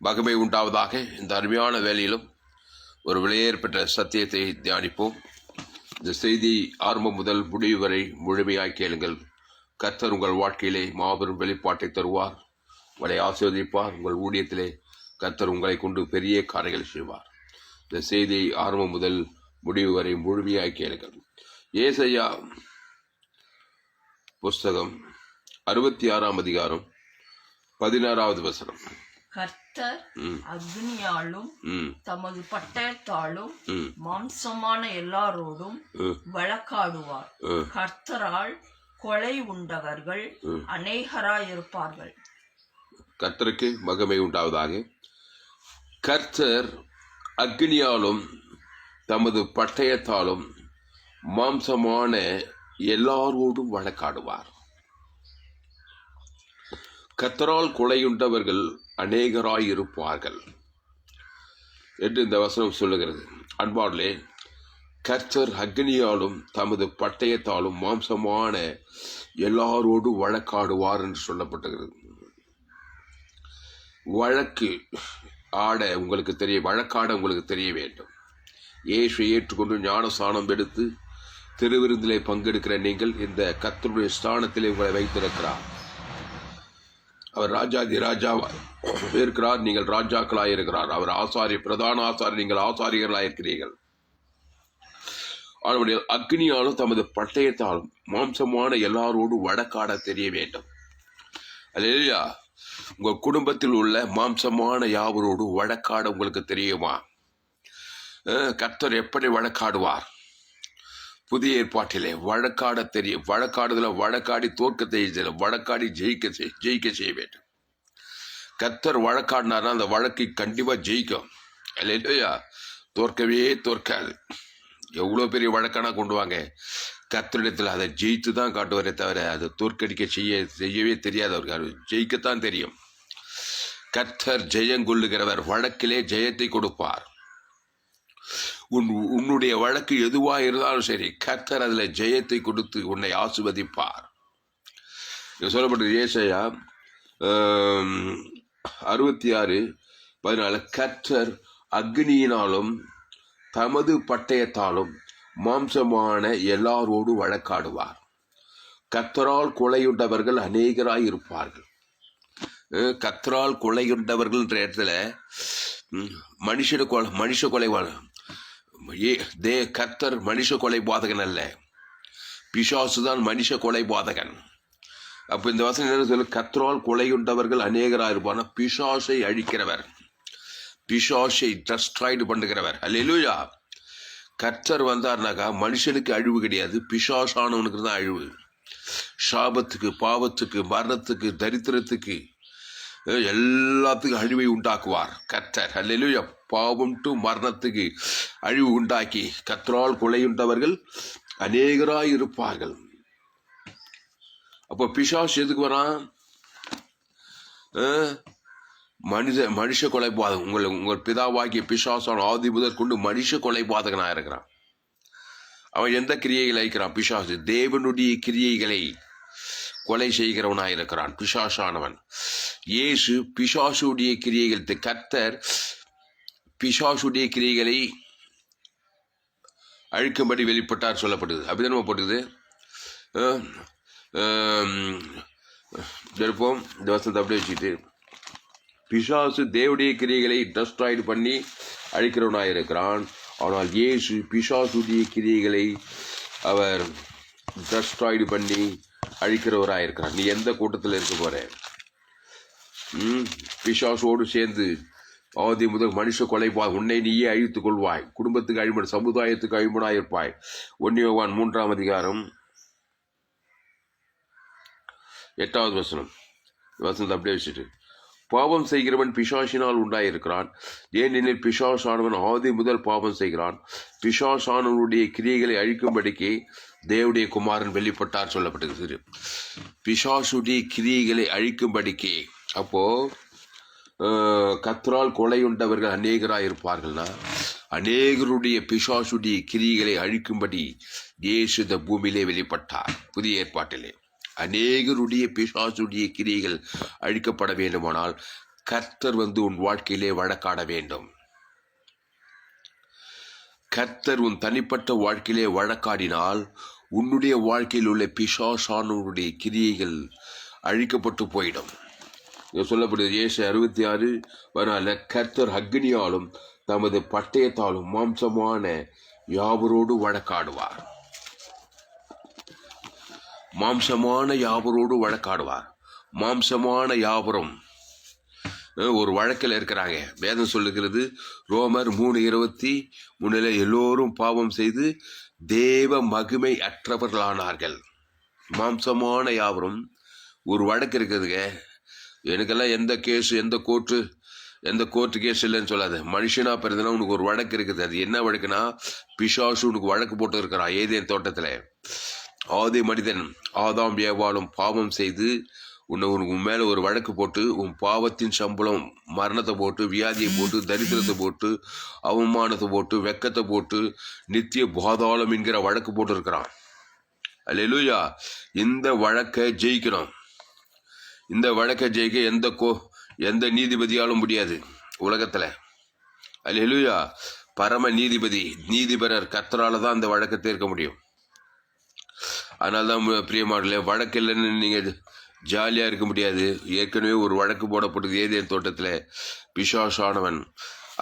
மகிமை உண்டாவதாக. இந்த அருமையான வேலையிலும் ஒரு விலையேற்பட்ட சத்தியத்தை தியானிப்போம். இந்த செய்தி ஆரம்பம் முதல் முடிவு வரை முழுமையாய் கேளுங்கள். கர்த்தர் உங்கள் வாழ்க்கையிலே மாபெரும் வெளிப்பாட்டை தருவார், உங்களை ஆசீர்வதிப்பார். உங்கள் ஊழியத்திலே கர்த்தர் உங்களை கொண்டு பெரிய காரியங்களை செய்வார். இந்த செய்தி ஆரம்பம் முதல் முடிவு வரை முழுமையாய் கேளுங்கள். ஏசாயா புஸ்தகம் 66ஆம் அதிகாரம் 16வது வசனம். கர்த்தர் அக்னியாலும் தமது பட்டயத்தாலும் மாம்சமான எல்லாரோடும் வழக்காடுவார். கர்த்தரால் கொலை உண்டவர்கள் அநேகராயிருப்பார்கள். கர்த்தருக்கு மகிமை உண்டாவதாக. கர்த்தர் அக்னியாலும் தமது பட்டயத்தாலும் மாம்சமான எல்லாரோடும் வழக்காடுவார். கர்த்தரால் கொலையுண்டவர்கள் அநேகராயிருப்பார்கள் என்று இந்த வசனம் சொல்லுகிறது. அன்பார்களே, கர்த்தர் அக்னியாலும் தமது பட்டயத்தாலும் மாம்சமான எல்லாரோடும் வழக்காடுவார் என்று சொல்லப்பட்டிருக்கிறது. வழக்கு ஆட உங்களுக்கு வழக்காட உங்களுக்கு தெரிய வேண்டும். இயேசுவை ஏற்றுக்கொண்டு ஞானஸ்நானம் எடுத்து திருவிருந்திலே பங்கெடுக்கிற நீங்கள் இந்த கர்த்தருடைய ஸ்தானத்திலே உங்களை வைத்திருக்கிறார். அவர் ராஜாதி ராஜாவா இருக்கிறார், நீங்கள் ராஜாக்களாய் இருக்கிறார். அவர் ஆசாரி, பிரதான ஆசாரி, நீங்கள் ஆசாரியர்களாய் இருக்கிறீர்கள். அவருடைய அக்னியாலும் தமது பட்டயத்தாலும் மாம்சமான எல்லாரோடும் வழக்காட தெரிய வேண்டும். அல்லேலூயா. உங்கள் குடும்பத்தில் உள்ள மாம்சமான யாவரோடு வழக்காட உங்களுக்கு தெரியுமா? கர்த்தர் எப்படி வழக்காடுவார்? புதிய ஏற்பாட்டிலே வழக்காட தெரியும். வழக்காடுதல வழக்காடி தோற்க செய்ய, வழக்காடி ஜெயிக்க செய்ய வேண்டும். கர்த்தர் வழக்காடினார்னா அந்த வழக்கை கண்டிப்பா ஜெயிக்கும். இல்லையா? தோற்கவே தோற்காது. எவ்வளோ பெரிய வழக்கானா கொண்டு வாங்க, கர்த்தரிடத்தில் அதை ஜெயித்து தான் காட்டுவாரே தவிர அதை தோற்கடிக்க செய்யவே தெரியாது. அவருக்கு அது ஜெயிக்கத்தான் தெரியும். கர்த்தர் ஜெயங்கொள்ளுகிறவர், வழக்கிலே ஜெயத்தை கொடுப்பார். உன்னுடைய வழக்கு எதுவா இருந்தாலும் சரி, கர்த்தர் அதுல ஜெயத்தை கொடுத்து உன்னை ஆசீர்வதிப்பார். சொல்லப்பட்டது ஏசாயா 66:14. கர்த்தர் அக்னியினாலும் தமது பட்டயத்தாலும் மாம்சமான எல்லாரோடு வழக்காடுவார். கர்த்தரால் கொலையுண்டவர்கள் அநேகராய் இருப்பார்கள். கர்த்தரால் கொலையுண்டவர்கள் என்ற இடத்துல மனுஷ கொலைவான கர்த்தர் மனுஷ கொலை பாதகன் அல்ல, பிசாசுதான் மனுஷ கொலை பாதகன். அப்ப இந்த வசனம் என்ன சொல்லு? கர்த்தரால் கொலையுண்டவர்கள் அநேகராக இருப்பான, பிசாசை அழிக்கிறவர், பிசாசை டெஸ்ட்ராய்டு பண்ணுகிறவர். அல்லேலூயா. கர்த்தர் வந்தார்னாக்கா மனுஷனுக்கு அழிவு கிடையாது, பிசாசானவனுக்கு தான் அழிவு. சாபத்துக்கு, பாவத்துக்கு, மரணத்துக்கு, தரித்திரத்துக்கு, எல்லாத்துக்கும் அழிவை உண்டாக்குவார் கர்த்தர். அல்லேலூயா. பாவம் டு மரணத்துக்கு அழிவு உண்டாக்கி கர்த்தரால் கொலையுண்டவர்கள் அநேகராய் இருப்பார்கள். அப்போ பிசாசு எதுக்கு வரான்? மனுஷ கொலைபாதகம். உங்கள் பிதாவாகிய பிசாசான ஆதி முதற் கொண்டு மனுஷ கொலைபாதகனாக இருக்கிறான். அவன் எந்த கிரியைகளை இருக்கிறான்? பிசாசு தேவனுடைய கிரியைகளை கொலை செய்கிறவனாக இருக்கிறான் பிசாசானவன். இயேசு பிசாசுடைய கிரியைகள், கர்த்தர் பிசாசுடைய கிரியைகளை அழிக்கும்படி வெளிப்பட்டார் சொல்லப்படுது. அப்படிதான் போட்டுது. இருப்போம் இந்த வசனத்தை அப்படியே வச்சுக்கிட்டு, பிசாசு தேவனுடைய கிரியைகளை டெஸ்ட்ராய்டு பண்ணி அழிக்கிறவனாக இருக்கிறான். ஆனால் இயேசு பிசாசுடைய கிரியைகளை அவர் டெஸ்ட்ராய்டு பண்ணி அழிக்கிறவராக இருக்கிறார். நீ எந்த கூட்டத்தில் இருக்க போற? பிசாசோடு சேர்ந்து ஆதி முதல் மனுஷ கொலைபாய் உன்னை நீயே அழித்துக் கொள்வாய். குடும்பத்துக்கு அழிமன், சமுதாயத்துக்கு அழிமனாயிருப்பாய். 1 யோவான் 3ஆம் அதிகாரம் 8வது வசனம். வசனத்தை அப்படியே வச்சுட்டு, பாவம் செய்கிறவன் பிசாசினால் உண்டாயிருக்கிறான், ஏனெனில் பிசாசானவன் ஆதி முதல் பாவம் செய்கிறான். பிசாசானவனுடைய கிரியைகளை அழிக்கும்படிக்கு தேவனுடைய குமாரன் வெளிப்பட்டார் சொல்லப்பட்டிருக்கிறது. பிசாசுடைய கிரியைகளை அழிக்கும்படிக்கு. அப்போ கர்த்தரால் கொலையுண்டவர்கள் அநேகராக இருப்பார்கள்னா, அநேகருடைய பிசாசுடைய கிரியைகளை அழிக்கும்படி இயேசு இந்த பூமியிலே வெளிப்பட்டார். புதிய ஏற்பாட்டிலே அநேகருடைய பிசாசுடைய கிரியைகள் அழிக்கப்பட வேண்டுமானால் கர்த்தர் உன் வாழ்க்கையிலே வழக்காட வேண்டும். கர்த்தர் உன் தனிப்பட்ட வாழ்க்கையிலே வழக்காடினால் உன்னுடைய வாழ்க்கையில் உள்ள பிசாசானுடைய கிரியைகள் அழிக்கப்பட்டு போயிடும். சொல்லப்படுது ஏசு 66 கர்த்தர் அக்னியாலும் தமது பட்டயத்தாலும் மாம்சமான யாவரோடு வழக்காடுவார். மாம்சமான யாவரோடு வழக்காடுவார். மாம்சமான யாவரும் ஒரு வழக்கில் இருக்கிறாங்க. வேதம் சொல்லுகிறது ரோமர் 3:23 எல்லோரும் பாவம் செய்து தேவ மகிமை அற்றவர்களானார்கள். மாம்சமான யாவரும் ஒரு வழக்கு இருக்குதுங்க. எனக்கெல்லாம் எந்த கேஸ் எந்த கோர்ட்டு கேஸ் இல்லைன்னு சொல்லாது. மனுஷனா பிறந்தனா உனக்கு ஒரு வழக்கு இருக்குது. அது என்ன வழக்குனா பிசாசு உனக்கு வழக்கு போட்டு இருக்கிறான். ஏதேன் தோட்டத்தில் ஆதி மனிதன் ஆதாம் ஏவாளும் பாவம் செய்து உனக்கு மேலே ஒரு வழக்கு போட்டு உன் பாவத்தின் சம்பளம் மரணத்தை போட்டு வியாதியை போட்டு தரித்திரத்தை போட்டு அவமானத்தை போட்டு வெக்கத்தை போட்டு நித்திய பாதாளம் என்கிற வழக்கு போட்டு இருக்கிறான். அல்லேலூயா. இந்த வழக்கை ஜெயிக்கணும். இந்த வழக்கை ஜெயிக்க எந்த நீதிபதியாலும் முடியாது உலகத்தில். அல்லேலூயா. பரம நீதிபரர் கர்த்தரால தான் அந்த வழக்கை தீர்க்க முடியும். அதனால்தான் பிரியமானவர்களே, வழக்கு இல்லைன்னு நீங்கள் ஜாலியாக இருக்க முடியாது. ஏற்கனவே ஒரு வழக்கு போடப்பட்டது ஏதேன் தோட்டத்தில். பிசாசானவன்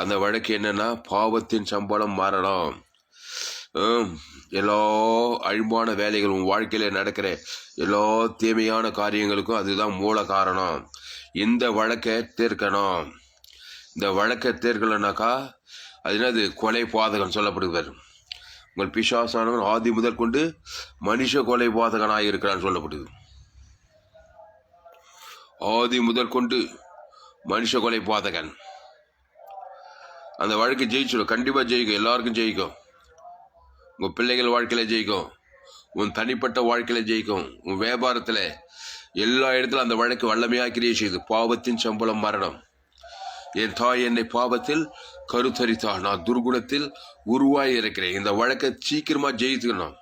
அந்த வழக்கு என்னன்னா பாவத்தின் சம்பளம் மரணம். எல்லா அழிவான வேலைகளும் வாழ்க்கையில் நடக்கிற எல்லா தீமையான காரியங்களுக்கும் அதுதான் மூல காரணம். இந்த வழக்கை தீர்க்கணும். இந்த வழக்கை தீர்க்கலைனாக்கா அது என்னது கொலை பாதகம் சொல்லப்படுவார். உங்கள் பிசாசானவன் ஆதி முதல் கொண்டு மனுஷ கொலை பாதகனாக இருக்கிறான்னு சொல்லப்படுது. ஆதி முதல் கொண்டு மனுஷ கொலை பாதகன். அந்த வழக்கு ஜெயிச்சிடும். கண்டிப்பாக ஜெயிக்கும். எல்லாருக்கும் ஜெயிக்கும். உங்கள் பிள்ளைகள் வாழ்க்கையில் ஜெயிக்கும். உன் தனிப்பட்ட வாழ்க்கையில் ஜெயிக்கும். உன் வியாபாரத்தில் எல்லா இடத்துல அந்த வழக்கு வல்லமையாக கிரியை செய்து. பாவத்தின் சம்பளம் மரணம். என் தாய் என்னை பாவத்தில் கருத்தரித்தாள், நான் துர்குணத்தில் உருவாகி இருக்கிறேன். இந்த வழக்கை சீக்கிரமா ஜெயித்துக்கணும்.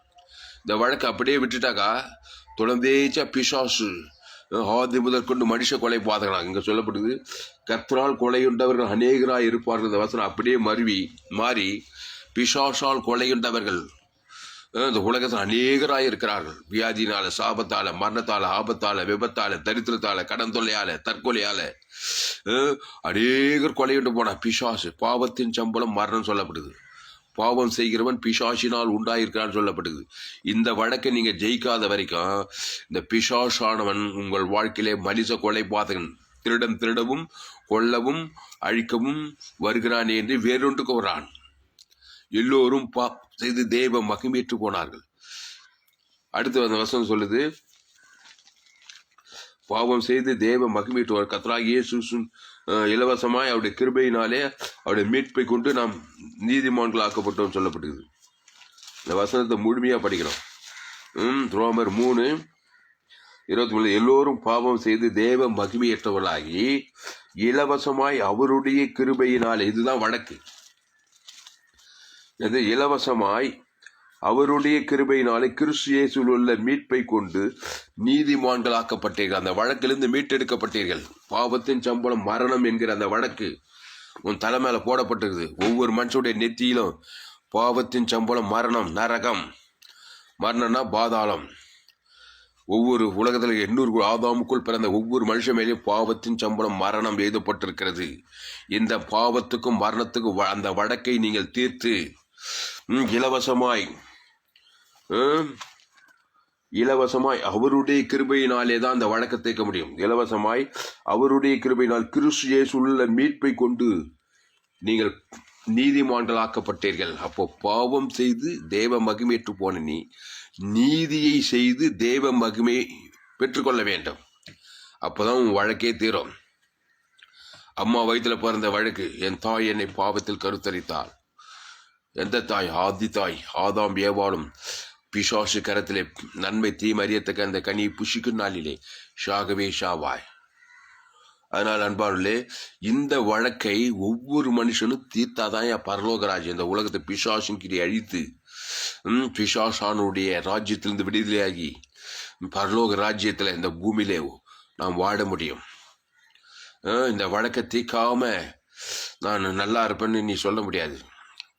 இந்த வழக்கை அப்படியே விட்டுட்டாக்கா தொடர்ந்தேச்சா பிசாசு ஆதி முதல் கொண்டு மனுஷ கொலை பாதகனாக இங்கே சொல்லப்படுது. கர்த்தரால் கொலையுண்டவர்கள் அநேகராக இருப்பார்கள். இந்த வசனம் அப்படியே மாறி பிசாசால் கொலையுண்டவர்கள் இந்த உலகத்தில் அநேகராக இருக்கிறார்கள். வியாதினால, சாபத்தால, மரணத்தால, ஆபத்தால, விபத்தால, தரித்திரத்தால, கடன் தொல்லையால, தற்கொலையால அநேகர் கொலையுண்டு போனா. பிசாசு பாவத்தின் சம்பளம் மரணம் சொல்லப்படுது. பாவம் செய்கிறவன் பிசாசினால் உண்டாயிருக்கிறான்னு சொல்லப்படுது. இந்த வழக்கை நீங்க ஜெயிக்காத வரைக்கும் இந்த பிசாசானவன் உங்கள் வாழ்க்கையிலே மனித கொலை பாதகன், திருடவும் கொல்லவும் அழிக்கவும் வருகிறான் என்று வேறொன்றுக்கு வரான். எல்லோரும் செய்து தேவ மகிமையற்று போனார்கள். அடுத்து அந்த வசனம் சொல்லுது, பாவம் செய்து தேவ மகிமையற்றுவார். கர்த்தராகிய இயேசு இலவசமாய் அவருடைய கிருபையினாலே அவருடைய மீட்பை கொண்டு நாம் நீதிமான்கள் ஆக்கப்பட்டோம் சொல்லப்படுகிறது. இந்த வசனத்தை முழுமையா படிக்கிறோம். ரோமர் 3:23 எல்லோரும் பாவம் செய்து தேவ மகிமையற்றவர்களாகி இலவசமாய் அவருடைய கிருபையினாலே, இதுதான் வழக்கு. இது இலவசமாய் அவருடைய கிருபையினாலே கிறிஸ்து இயேசுவில் உள்ள மீட்பை கொண்டு நீதிமான்களாக்கப்பட்டீர்கள். அந்த வழக்கிலிருந்து மீட்டெடுக்கப்பட்டீர்கள். பாவத்தின் சம்பளம் மரணம் என்கிற அந்த வழக்கு உன் தலை மேல போடப்பட்டிருக்குது. ஒவ்வொரு மனுஷனுடைய நெத்தியிலும் பாவத்தின் சம்பளம் மரணம், நரகம். மரணம்னா பாதாளம். ஒவ்வொரு உலகத்தில் 800 ஆதாமுக்குள் பிறந்த ஒவ்வொரு மனுஷன் மேலேயும் பாவத்தின் சம்பளம் மரணம் எழுதப்பட்டிருக்கிறது. இந்த பாவத்துக்கும் மரணத்துக்கும் அந்த வழக்கை நீங்கள் தீர்த்து இலவசமாய் அவருடைய கிருபையினாலே தான் அந்த வழக்கை தீர்க்க முடியும். இலவசமாய் அவருடைய கிருபையினால் கிறிஸ்து இயேசுவுள்ள மீட்பை கொண்டு நீங்கள் நீதிமான்களாக்கப்பட்டீர்கள். அப்போ பாவம் செய்து தேவ மகிமையற்று போன நீதியை செய்து தேவ மகிமை பெற்றுக்கொள்ள வேண்டும். அப்போதான் உன் வழக்கே தீரும். அம்மா வயிற்றுல பிறந்த வழக்கு, என் தாய் என்னை பாவத்தில் கருத்தரித்தாள். எந்த தாய்? ஆதி தாய் ஆதாம் ஏவாளும் பிசாசு கரத்திலே நன்மை தீமை அறியத்தக்க அந்த கனியை புஷிக்கும் நாளிலே ஷாகவே ஷாவாய். அதனால் அன்பார்களே, இந்த வழக்கை ஒவ்வொரு மனுஷனும் தீர்த்தாதான் பரலோகராஜ்யம், இந்த உலகத்தை பிசாசின் கிரி அழித்து பிசாசானுடைய ராஜ்யத்திலிருந்து விடுதலையாகி பரலோக ராஜ்யத்தில் இந்த பூமியிலே நாம் வாழ முடியும். இந்த வழக்கை தீர்க்காம நான் நல்லா இருப்பேன்னு நீ சொல்ல முடியாது.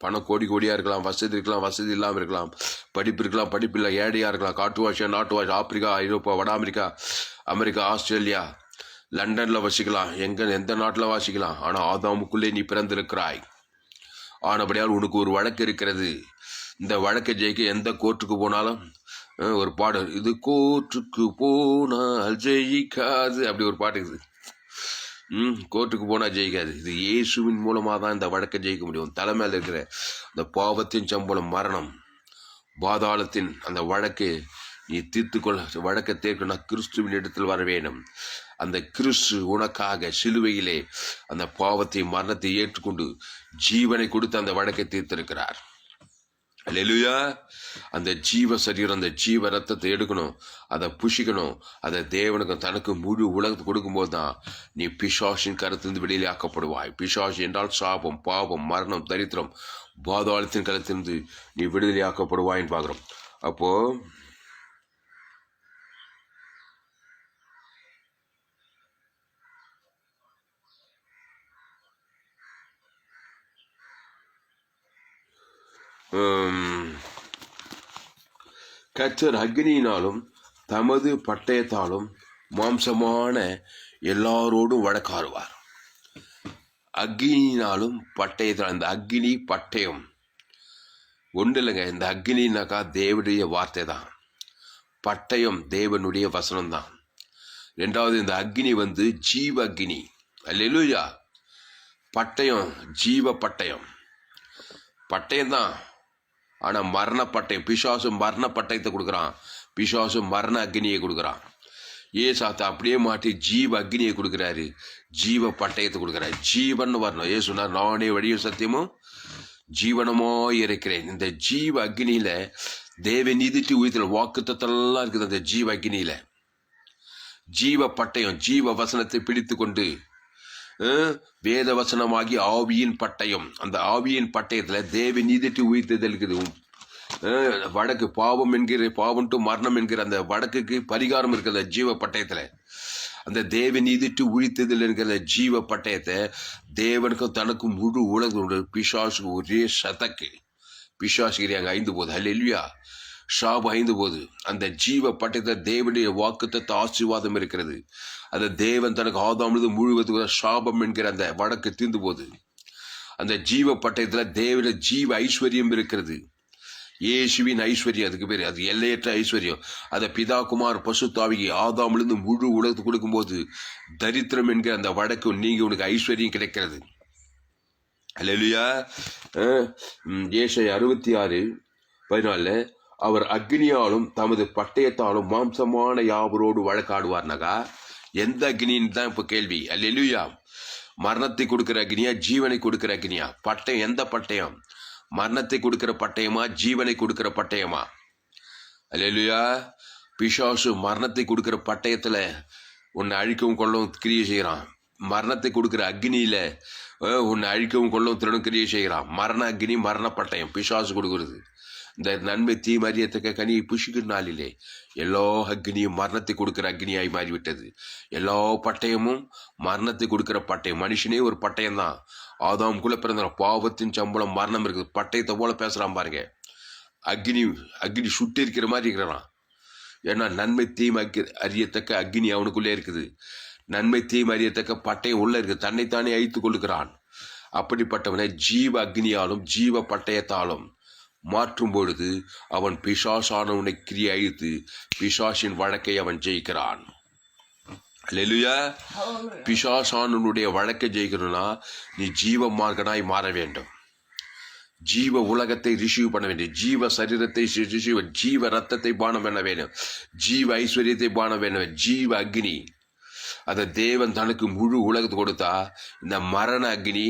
பணம் கோடி கோடியாக இருக்கலாம், வசதி இருக்கலாம், வசதி இல்லாமல் இருக்கலாம், படிப்பு இருக்கலாம், படிப்பு இல்லை, ஏழையாக இருக்கலாம், காட்டு வாஷா நாட்டு வாஷ், ஆப்பிரிக்கா, ஐரோப்பா, வட அமெரிக்கா, அமெரிக்கா, ஆஸ்திரேலியா, லண்டனில் வசிக்கலாம், எந்த நாட்டில் வாசிக்கலாம். ஆனால் ஆதாமுக்குள்ளே நீ பிறந்திருக்கிறாய். ஆனபடியால் உனக்கு ஒரு வழக்கு இருக்கிறது. இந்த வழக்கை ஜெயிக்க எந்த கோர்ட்டுக்கு போனாலும் ஒரு பாடு, இது கோர்ட்டுக்கு போனால் ஜெயிக்காது, அப்படி ஒரு பாட்டு இருக்குது. கோர்ட்டுக்கு போனால் ஜெயிக்காது. இது இயேசுவின் மூலமாக தான் இந்த வழக்கை ஜெயிக்க முடியும். தலைமையில் இருக்கிற இந்த பாவத்தின் சம்பளம் மரணம், பாதாளத்தின் அந்த வழக்கை நீ தீர்த்துக்கொள்ள, வழக்கை தீர்க்கணும்னா கிறிஸ்துவின் இடத்தில் வர வேண்டும். அந்த கிறிஸ்து உனக்காக சிலுவையிலே அந்த பாவத்தை மரணத்தை ஏற்றுக்கொண்டு ஜீவனை கொடுத்து அந்த வழக்கை தீர்த்திருக்கிறார். அல்லேலூயா. அந்த ஜீவ சரீரம், அந்த ஜீவ ரத்தத்தை எடுக்கணும், அதை புஷிக்கணும், அதை தேவனுக்கு தனக்கு முழு உலகத்தை கொடுக்கும்போது தான் நீ பிசாசின் கருத்திலிருந்து வெளியிலே ஆக்கப்படுவாய். பிசாசு என்றால் சாபம், பாவம், மரணம், தரித்திரம், பாதாளத்தின் கருத்திலிருந்து நீ விடுதலை ஆக்கப்படுவாயின்னு பார்க்குறோம். அப்போ கர்த்தர் அக்னியினாலும் தமது பட்டயத்தாலும் மாம்சமான எல்லாரோடும் வழக்காடுவார். அக்னியினாலும் பட்டயத்தால், இந்த அக்னி பட்டயம் ஒன்று இல்லைங்க. இந்த அக்னினாக்கா தேவனுடைய வார்த்தை தான், பட்டயம் தேவனுடைய வசனம் தான். ரெண்டாவது, இந்த அக்னி ஜீவ அக்னி. அல்லேலூயா. பட்டயம் ஜீவ பட்டயம், பட்டயம் தான். ஆனால் மரண பட்டயம், பிசாசு மரண பட்டயத்தை கொடுக்குறான், பிசாசு மரண அக்னியை கொடுக்குறான். ஏசாத்தை அப்படியே மாட்டி ஜீவ அக்னியை கொடுக்குறாரு, ஜீவ பட்டயத்தை கொடுக்குறாரு. ஜீவன் வரணும். ஏ சொன்னார், நானே வழியும் சத்தியமும் ஜீவனமோ இருக்கிறேன். இந்த ஜீவ அக்னியில தேவ நீதிட்டு உயிர்த்தல் வாக்குத்தத்தெல்லாம் இருக்குது. அந்த ஜீவ அக்னியில ஜீவ பட்டயம், ஜீவ வசனத்தை பிடித்து கொண்டு வேத வசனமாகி ஆவியின் பட்டயம், அந்த ஆவியின் பட்டயத்துல தேவ நீதிட்டு உயிர்த்தல் இருக்குது. வடக்கு பாவம் என்கிற, பாவம் டு மரணம் என்கிற அந்த வடக்குக்கு பரிகாரம் இருக்கிற ஜீவ பட்டயத்துல, அந்த தேவ நீதிட்டு உயிர்த்ததில் இருக்கிற ஜீவ பட்டயத்தை தேவனுக்கும் தனக்கும் முழு உலகம் பிசாசுக்கு ஒரே சதக்கு பிசாசுகிறாங்க ஐந்து போது. அல்லேலூயா. ஷாபு ஐந்து போது அந்த ஜீவ பட்டயத்தை தேவனுடைய வாக்குத்தத்த ஆசீர்வாதம் இருக்கிறது. அந்த தேவன் தனக்கு ஆதாமிலிருந்து முழுவதுக்கு ஷாபம் என்கிற அந்த வடக்கு தீர்ந்து போது. அந்த ஜீவ பட்டயத்துல தேவனுடைய ஜீவ ஐஸ்வர்யம் இருக்கிறது. இயேசுவின் ஐஸ்வர்யம், அதுக்கு பேர், அது எல்லையற்ற ஐஸ்வர்யம். அதை பிதா குமார் பசுத்தாவிக்கு ஆதாமிலிருந்து முழு உலகத்துக்கு கொடுக்கும்போது தரித்திரம் என்கிற அந்த வடக்கு நீங்க உனக்கு ஐஸ்வர்யம் கிடைக்கிறது. அல்லேலூயா. ஏசாயா 66:14 அவர் அக்னியாலும் தமது பட்டயத்தாலும் மாம்சமான யாவரோடு வழக்காடுவார்னாக்கா எந்த அக்னின்னு தான் இப்போ கேள்வி. அல்லேலூயா. மரணத்தை கொடுக்கிற அக்னியா, ஜீவனை கொடுக்கிற அக்னியா? பட்டயம் எந்த பட்டயம்? மரணத்தை கொடுக்கிற பட்டயமா, ஜீவனை கொடுக்கிற பட்டயமா? அல்லேலூயா. பிசாசு மரணத்தை கொடுக்கிற பட்டயத்துல உன்னை அழிக்கவும் கொள்ளவும் கிரியை செய்கிறான். மரணத்தை கொடுக்கிற அக்னியில உன்னை அழிக்கவும் கொள்ளவும் திருடும் கிரியை செய்கிறான். மரண அக்னி, மரண பட்டயம் பிசாசு கொடுக்கிறது. இந்த நன்மை தீமை அறியத்தக்க கனியை புஷிக்கிற நாளிலே எல்லா அக்னியும் மரணத்தை கொடுக்கிற அக்னியாய் மாறிவிட்டது. எல்லா பட்டயமும் மரணத்தை கொடுக்கிற பட்டயம். மனுஷனே ஒரு பட்டயம் தான். ஆதாமுக்குள்ள பிறந்த பாவத்தின் சம்பளம் மரணம் இருக்குது. பட்டயத்தை போல பேசுறான் பாருங்க. அக்னி சுட்டு இருக்கிற மாதிரி இருக்கிறான். ஏன்னா நன்மை தீமை அறியத்தக்க அக்னி அவனுக்குள்ளே இருக்குது. நன்மை தீமை அறியத்தக்க பட்டயம் உள்ள இருக்குது. தன்னைத்தானே அழித்துக் கொள்ளுகிறான். அப்படிப்பட்டவனை ஜீவ அக்னியாலும் ஜீவ பட்டயத்தாலும் மாற்றும் பொழுது அவன் பிசாசானவனை கிரியை அழித்து பிசாசின் வழக்கை அவன் ஜெயிக்கிறான். அல்லேலூயா. பிசாசானவனுடைய வழக்கை ஜெயிக்கணும்னா நீ ஜீவ மார்க்கனாய் மாற வேண்டும். ஜீவ உலகத்தை ரிசீவ் பண்ண வேண்டும். ஜீவ சரீரத்தை ஜீவ ரத்தத்தை பானம் பண்ண வேண்டும். ஜீவ ஐஸ்வர்யத்தை பானம் வேண்டும். ஜீவ அக்னி அதை தேவன் தனக்கு முழு உலகத்தை கொடுத்தா இந்த மரண அக்னி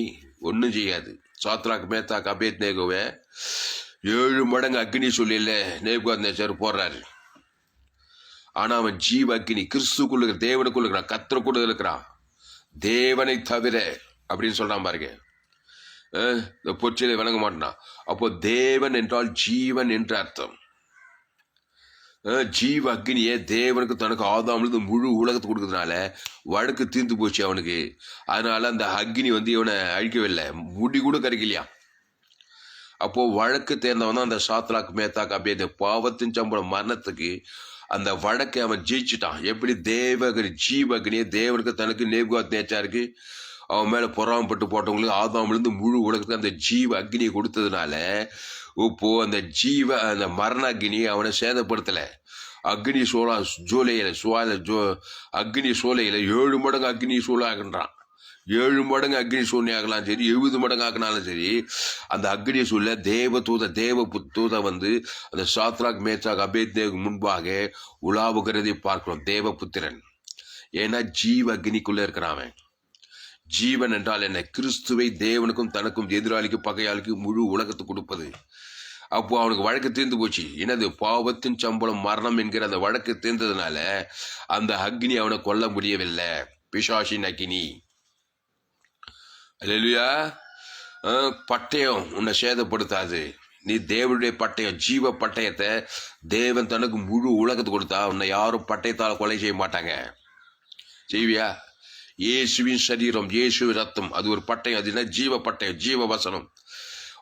ஒன்றும் செய்யாது. சாத்ராக், மேத்தாக், அபேத்நேகோவை 7 மடங்கு அக்னி சொல்லியில நேபுகாத்நேச்சர் போடுறாரு. ஆனா அவன் ஜீவ அக்னி, கிறிஸ்துக்குள்ள இருக்கிற, தேவனுக்குள்ள இருக்கிறான், கர்த்தருக்குள்ள இருக்கிறான், தேவனை தவிர அப்படின்னு சொல்றான் பாருங்க. இந்த பொச்சிலை வணங்க மாட்டான். அப்போ தேவன் என்றால் ஜீவன் என்று அர்த்தம். ஜீவ அக்னியை தேவனுக்கு தனக்கு ஆதாமிலிருந்து முழு உலகத்தை கொடுக்கறதுனால வழக்கு தீர்ந்து போச்சு அவனுக்கு. அதனால அந்த அக்னி இவனை அழிக்கவில்லை, முடி கூட கரைக்கலையா. அப்போ வழக்கு தேர்ந்தவன் தான் அந்த சாத்ராக் மேத்தாக் அப்படியே பாவத்தின் சம்பளம் மரணத்துக்கு அந்த வழக்கை அவன் ஜெயிச்சுட்டான். எப்படி ஜீவ அக்னியை தேவனுக்கு தனக்கு நேபுகாத் நேச்சாருக்கு அவன் மேல பொறாமப்பட்டு போட்டவங்களுக்கு ஆதாமிலிருந்து முழு உலகத்துக்கு அந்த ஜீவ அக்னியை கொடுத்ததுனால இப்போ அந்த மரண அக்னி அவனை சேதப்படுத்தல. அக்னி அக்னி சோலையில 7 மடங்கு அக்னி சூழாகின்றான். 7 மடங்கு அக்னி சூழ்நிலை ஆகலாம் சரி, 70 மடங்கு ஆகினாலும் சரி, அந்த அக்னி சூழல தேவ தூத அந்த சாத்ராக் மேத்தாக் அபேத்நேகோவுக்கு முன்பாக உலாவுகிறதை பார்க்கிறோம். தேவபுத்திரன், ஏன்னா ஜீவ அக்னிக்குள்ள இருக்கிறான். ஜீவன் என்றால் என்ன? கிறிஸ்துவை தேவனுக்கும் தனக்கும் எதிராளிக்கு பகையாளிக்கு முழு உலகத்துக்கு கொடுப்பது. அப்போ அவனுக்கு வழக்கு தீர்ந்து போச்சு. என்னது? பாவத்தின் சம்பளம் மரணம் என்கிற அந்த வழக்கு தீர்ந்ததுனால அந்த அக்னி அவனை கொல்ல முடியவில்லை. பிசாசின் அக்னி. அல்லேலூயா. பட்டயம் உன்னை சேதப்படுத்தாது. நீ தேவனுடைய பட்டயம், ஜீவ பட்டயத்தை தேவன் தனக்கு முழு உலகத்துக்கு கொடுத்தா உன்னை யாரும் பட்டயத்தால் கொலை செய்ய மாட்டாங்க. செய்வியா? இயேசுவின் சரீரம், இயேசுவின் ரத்தம், அது ஒரு பட்டயம். அது என்ன? ஜீவ பட்டயம், ஜீவ வசனம்.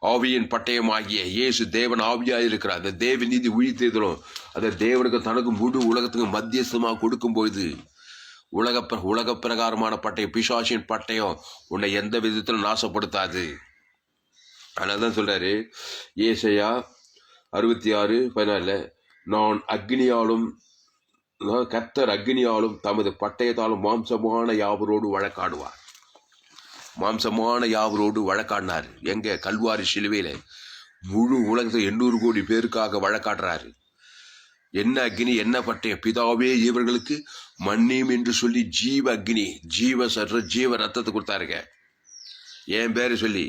ஆவியின் பட்டயம் ஆகிய இயேசு தேவன் ஆவியாக இருக்கிறார். அந்த தேவ நீதி உயிர்த்தெழுதலும் அந்த தேவனுக்கு தனக்கு முழு உலகத்துக்கு மத்தியஸ்தமாக கொடுக்கும் பொழுது உலக பிரகாரமான பட்டயம், பிசாசின் பட்டயம் உன்னை எந்த விதத்திலும் நாசப்படுத்தாது. அதனால்தான் சொல்றாரு ஏசாயா 66:14, நான் அக்னியாலும் கர்த்தர் அக்னியாலும் தமது பட்டயத்தாலும் மாம்சமான யாவரோடு வழக்காடுவார். மாம்சமான யாவரோடு வழக்காடினார். எங்க? கல்வாரி சிலுவையில முழு உலகத்தை 800 கோடி பேருக்காக வழக்காடுறாரு. என்ன அக்னி, என்ன பட்டயம்? பிதாவே இவர்களுக்கு மன்னியும் என்று சொல்லி ஜீவ அக்னி, ஜீவ ரத்தத்தை கொடுத்தாருங்க. என் பேரை சொல்லி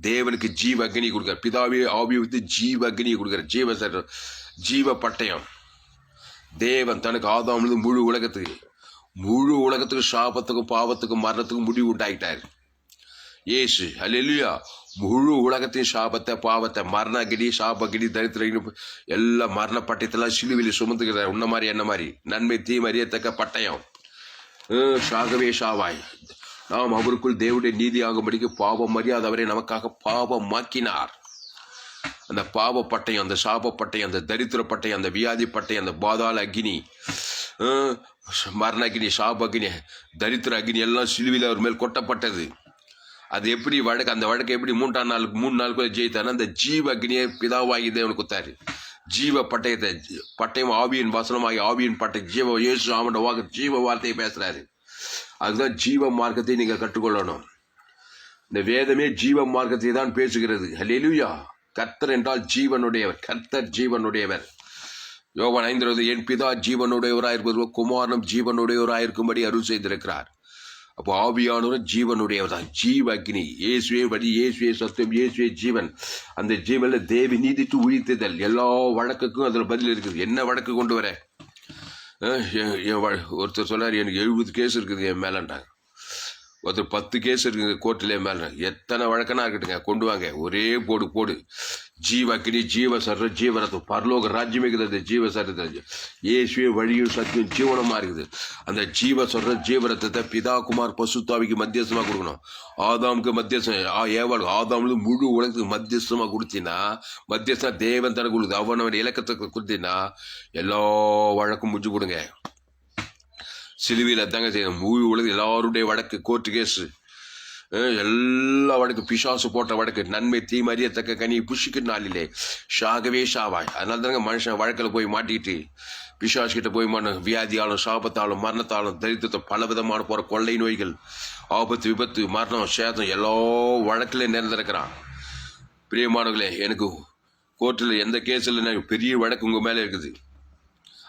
தேவனுக்கு ஜீவ அக்னி கொடுக்கார். பிதாவே ஆவியை ஜீவ அக்னி கொடுக்கிறார். ஜீவ பட்டயம். தேவன் தனக்கு ஆதாமிலிருந்து முழு உலகத்துக்கு சாபத்துக்கும் பாவத்துக்கும் மரணத்துக்கும் முடிவு உண்டாயிட்டாரு. இயேசு, அல்லேலூயா, முழு உலகத்தின் சாபத்தை, பாவத்தை, மரண அக்னி, சாப அக்னி, தரித்திர எல்லா மரண பட்டயத்தெல்லாம் சிலுவையில் சுமந்துக்கிறார். உன்ன மாதிரி என்ன மாதிரி நன்மை தீமை அறியத்தக்க பட்டயம். சாகவே சாவாய். நாம் அவருக்குள் தேவனுடைய நீதி ஆகும்படிக்கு பாவம் அறியாதவரை நமக்காக பாவமாக்கினார். அந்த பாவ பட்டயம், அந்த சாப பட்டயம், அந்த தரித்திர பட்டயம், அந்த வியாதி பட்டயம், அந்த பாதாள அக்னி, மரண அக்னி, சாப அக்னி, தரித்திர அக்னி எல்லாம் சிலுவையில் அவர் மேல் கொட்டப்பட்டது. அது எப்படி அந்த வழக்கு எப்படி 3 நாளுக்குள்ள ஜெயித்தான அந்த ஜீவ அக்னியை பிதாவாகி தேவனுக்கு கொடுத்தாரு. ஜீவ பட்டயத்தை, பட்டயம் ஆவியின் வசனமாகி ஆவியின் பட்டயம், ஜீவ இயேசு ஆமண்ட ஜீவ வார்த்தையை பேசுறாரு. அதுதான் ஜீவ மார்க்கத்தை நீங்க கற்றுக்கொள்ளணும். இந்த வேதமே ஜீவ மார்க்கத்தை தான் பேசுகிறது. அல்லேலூயா. கர்த்தர் என்றால் ஜீவனுடையவர். கர்த்தர் ஜீவனுடையவர். யோவான் 5:20, என் பிதா ஜீவனுடையவராயிருப்பது குமாரனும் ஜீவனுடையவராயிருக்கும்படி அருள் செய்திருக்கிறார். அப்போ ஆவியானவரும் ஜீவனுடையவர் தான். ஜீவ அக்னி, இயேசுவே வழி, இயேசுவே சத்தியம், இயேசுவே ஜீவன். அந்த ஜீவன்ல தேவி நீதிட்டு உயிர்த்தல் எல்லா வழக்குக்கும் அதுல பதில் இருக்குது. என்ன வழக்கு கொண்டு வர? ஒருத்தர் சொன்னார், எனக்கு 70 கேஸ் இருக்குது என் மேலன்றாங்க. ஒருத்தர் 10 கேஸ் இருக்குங்க கோர்ட்டிலே மேல. எத்தனை வழக்கனா இருக்கட்டுங்க, கொண்டு வாங்க, ஒரே போடு. ஜீவ அக்னி, ஜீவ ஜீவரத்தம், பரலோக ராஜ்யமே இருக்குது. ஜீவ இயேசுவே வழியும் சத்தியம் ஜீவனமா இருக்குது. அந்த ஜீவரத்தத்தை பிதா குமார் பசுத்தாவிக்கு மத்தியஸ்தமா கொடுக்கணும். ஆதாமுக்கு மத்தியஸ்தம், ஏவாள் ஆதாமுக்கு முழு உலகத்துக்கு மத்தியஸ்தமா கொடுத்தீங்கன்னா, மத்தியஸ்தா தேவன் தனக்கு கொடுக்குது. அவனவன் இலக்கத்துக்கு கொடுத்தீங்கன்னா எல்லா வழக்கும் முடிஞ்சு கொடுங்க. சிலுவையில் தாங்க செய்யணும். முழு உலகம் எல்லாருடைய வழக்கு, கோர்ட்டு கேஸு, எல்லா வழக்கு, பிசாசு போட்ட வழக்கு, நன்மை தீமை அறியத்தக்க கனி புஷிக்கு நாளிலே ஷாகவே ஷாவாய். அதனால தாங்க மனுஷன் வழக்கில் போய் மாட்டிக்கிட்டு பிசாசு கிட்ட போய் வியாதியாலும் சாபத்தாலும் மரணத்தாலும் தரித்திரத்தை பலவிதமான போற கொள்ளை நோய்கள், ஆபத்து, விபத்து, மரணம், சேதம் எல்லா வழக்கிலே நிறைந்திருக்கிறான். பிரியமானவர்களே, எனக்கு கோர்ட்டில் எந்த கேஸ் இல்லைன்னா பெரிய வழக்கு உங்க மேலே இருக்குது.